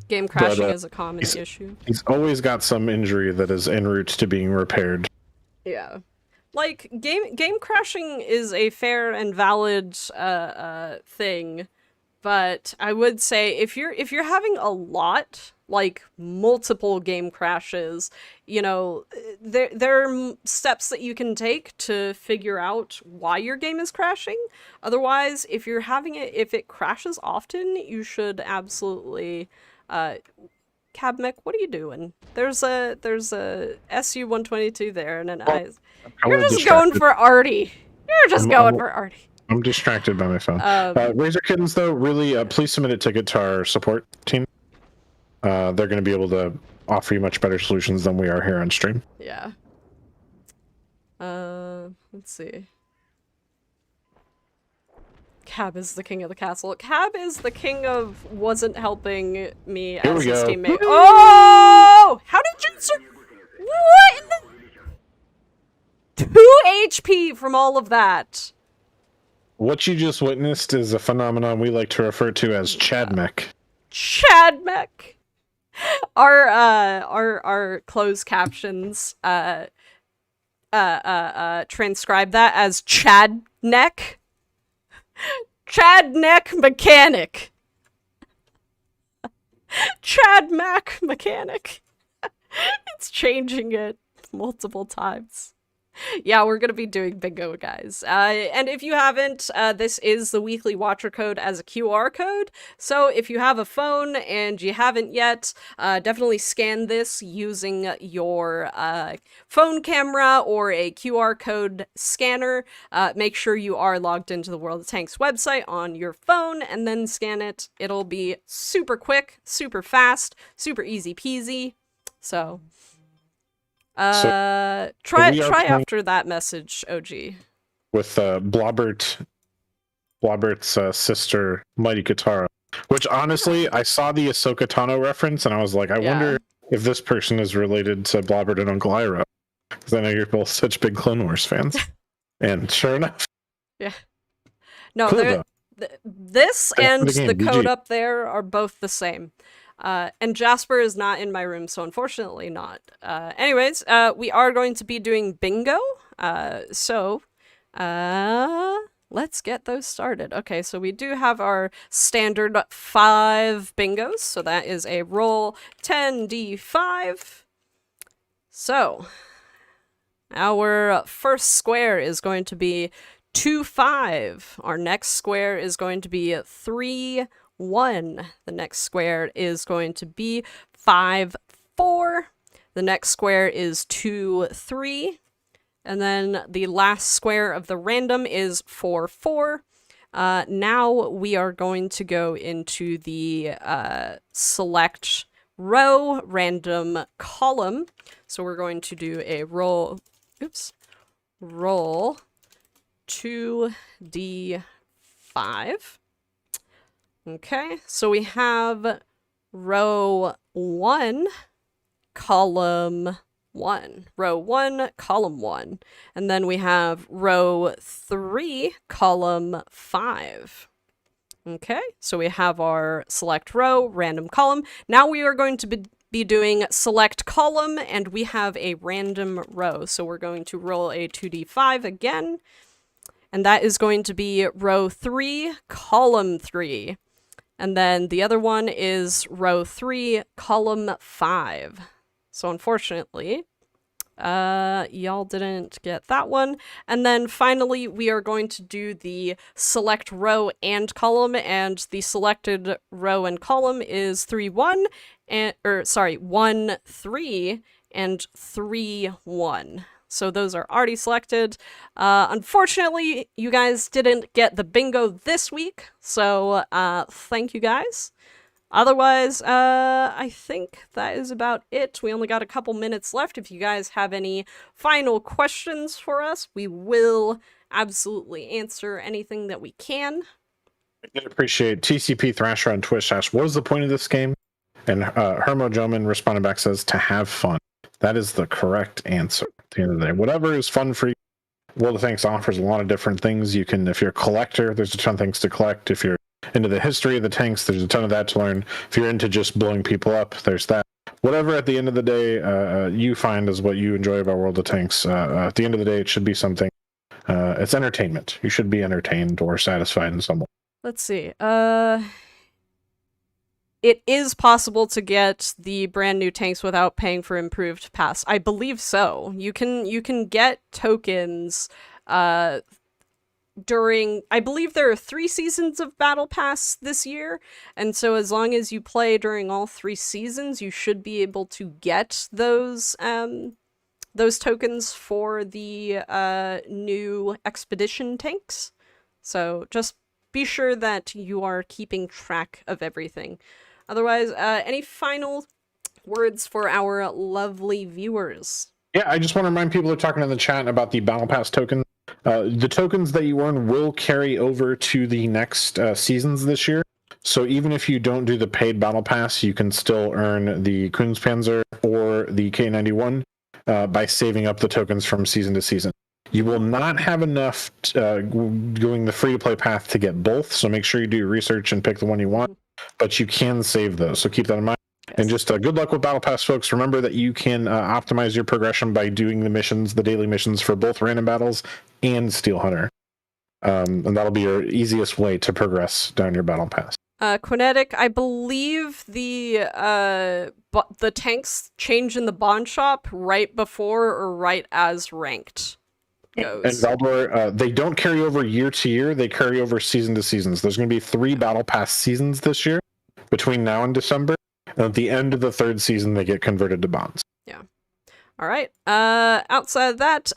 Game crashing But, is a common issue. He's always got some injury that is en route to being repaired. Yeah. Like, game crashing is a fair and valid thing, but I would say if you're having a lot, like multiple game crashes, you know, there are steps that you can take to figure out why your game is crashing. Otherwise, if it crashes often, you should absolutely Cabmech, what are you doing? There's a SU-122 there and an I'm You're just distracted. going for Artie. You're just going for Artie. I'm distracted by my phone. Razor Kittens, though, really, please submit a ticket to our support team. They're going to be able to offer you much better solutions than we are here on stream. Yeah. Let's see. Cab is the king of the castle. Cab is the king of wasn't helping me Here as we his go. teammate. Oh! How did you what in the 2 HP from all of that? What you just witnessed is a phenomenon we like to refer to as Chadmech. Chadmech. Our closed captions transcribe that as Chadneck. Chadneck mechanic. Chadmac mechanic. It's changing it multiple times. Yeah, we're gonna be doing bingo, guys. And if you haven't, this is the weekly watcher code as a QR code. So if you have a phone and you haven't yet, definitely scan this using your phone camera or a QR code scanner. Make sure you are logged into the World of Tanks website on your phone and then scan it. It'll be super quick, super fast, super easy peasy. So try we are playing- after that message, OG. with Blobbert's sister, Mighty Katara. Which honestly, I saw the Ahsoka Tano reference, and I was like, I Yeah. wonder if this person is related to Blobbert and Uncle Iroh, because I know you're both such big Clone Wars fans. And sure enough, No, cool they're- though. this Thanks for and the game, the code BG. up there are both the same. And Jasper is not in my room, so unfortunately not. Anyways, we are going to be doing bingo. So let's get those started. Okay, so we do have our standard 5 bingos. So that is a roll 10d5. So our first square is going to be 2-5. Our next square is going to be 3-1. The next square is going to be 5-4. The next square is 2-3. And then the last square of the random is 4-4. Now we are going to go into the select row random column. So we're going to do a roll 2d5. Okay, so we have row 1, column 1. Row 1, column 1. And then we have row 3, column 5. Okay, so we have our select row, random column. Now we are going to be doing select column, and we have a random row. So we're going to roll a 2d5 again, and that is going to be row 3, column 3. And then the other one is row 3, column 5. So unfortunately, y'all didn't get that one. And then finally, we are going to do the select row and column, and the selected row and column is 1-3 and 3-1. So those are already selected. Unfortunately, you guys didn't get the bingo this week, so thank you guys. Otherwise, I think that is about it. We only got a couple minutes left. If you guys have any final questions for us, we will absolutely answer anything that we can. I appreciate TCP Thrasher on Twitch asked, what is the point of this game? And Hermo Joman responded back, says, to have fun. That is the correct answer at the end of the day. Whatever is fun for you. World of Tanks offers a lot of different things. You can, if you're a collector, there's a ton of things to collect. If you're into the history of the tanks, there's a ton of that to learn. If you're into just blowing people up, there's that. Whatever at the end of the day you find is what you enjoy about World of Tanks. At the end of the day, it should be something. It's entertainment. You should be entertained or satisfied in some way. Let's see. It is possible to get the brand new tanks without paying for improved pass. I believe so. You can get tokens during, I believe there are 3 seasons of Battle Pass this year, and so as long as you play during all 3 seasons, you should be able to get those tokens for the new expedition tanks. So just be sure that you are keeping track of everything. Otherwise, any final words for our lovely viewers? Yeah, I just want to remind people who are talking in the chat about the Battle Pass tokens. The tokens that you earn will carry over to the next seasons this year. So even if you don't do the paid Battle Pass, you can still earn the Kunstpanzer or the K91 by saving up the tokens from season to season. You will not have enough going the free-to-play path to get both, so make sure you do your research and pick the one you want, but you can save those, so keep that in mind. Yes. And just good luck with Battle Pass, folks. Remember that you can optimize your progression by doing the missions, the daily missions for both random battles and Steelhunter. And that'll be your easiest way to progress down your Battle Pass. Quinetic, I believe the tanks change in the bond shop right before or right as ranked. goes. And Valdor, they don't carry over year to year; they carry over season to seasons. There's going to be 3 Battle Pass seasons this year, between now and December. And at the end of the 3rd season, they get converted to bonds. Yeah. All right. Outside of that,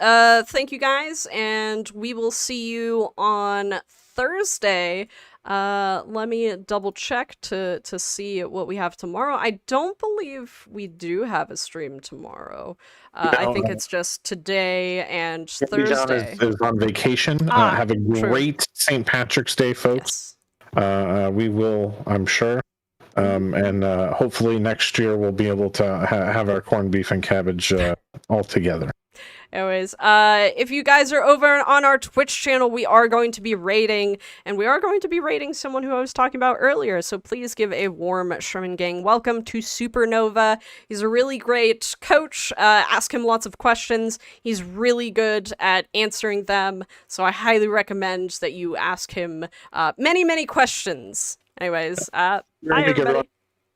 thank you guys, and we will see you on Thursday. Let me double check to see what we have tomorrow. I don't believe we do have a stream tomorrow. I think it's just today and Thursday. Is on vacation. Have a great St. Patrick's Day, folks. Yes. We will, I'm sure. And hopefully next year we'll be able to have our corned beef and cabbage all together. Anyways, if you guys are over on our Twitch channel, we are going to be rating, and we are going to be rating someone who I was talking about earlier, so please give a warm Sherman Gang welcome to Supernova. He's a really great coach. Ask him lots of questions. He's really good at answering them, so I highly recommend that you ask him many, many questions. Anyways, bye everybody.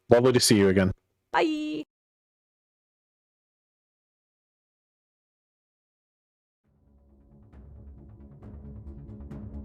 Lovely to see you again. Bye.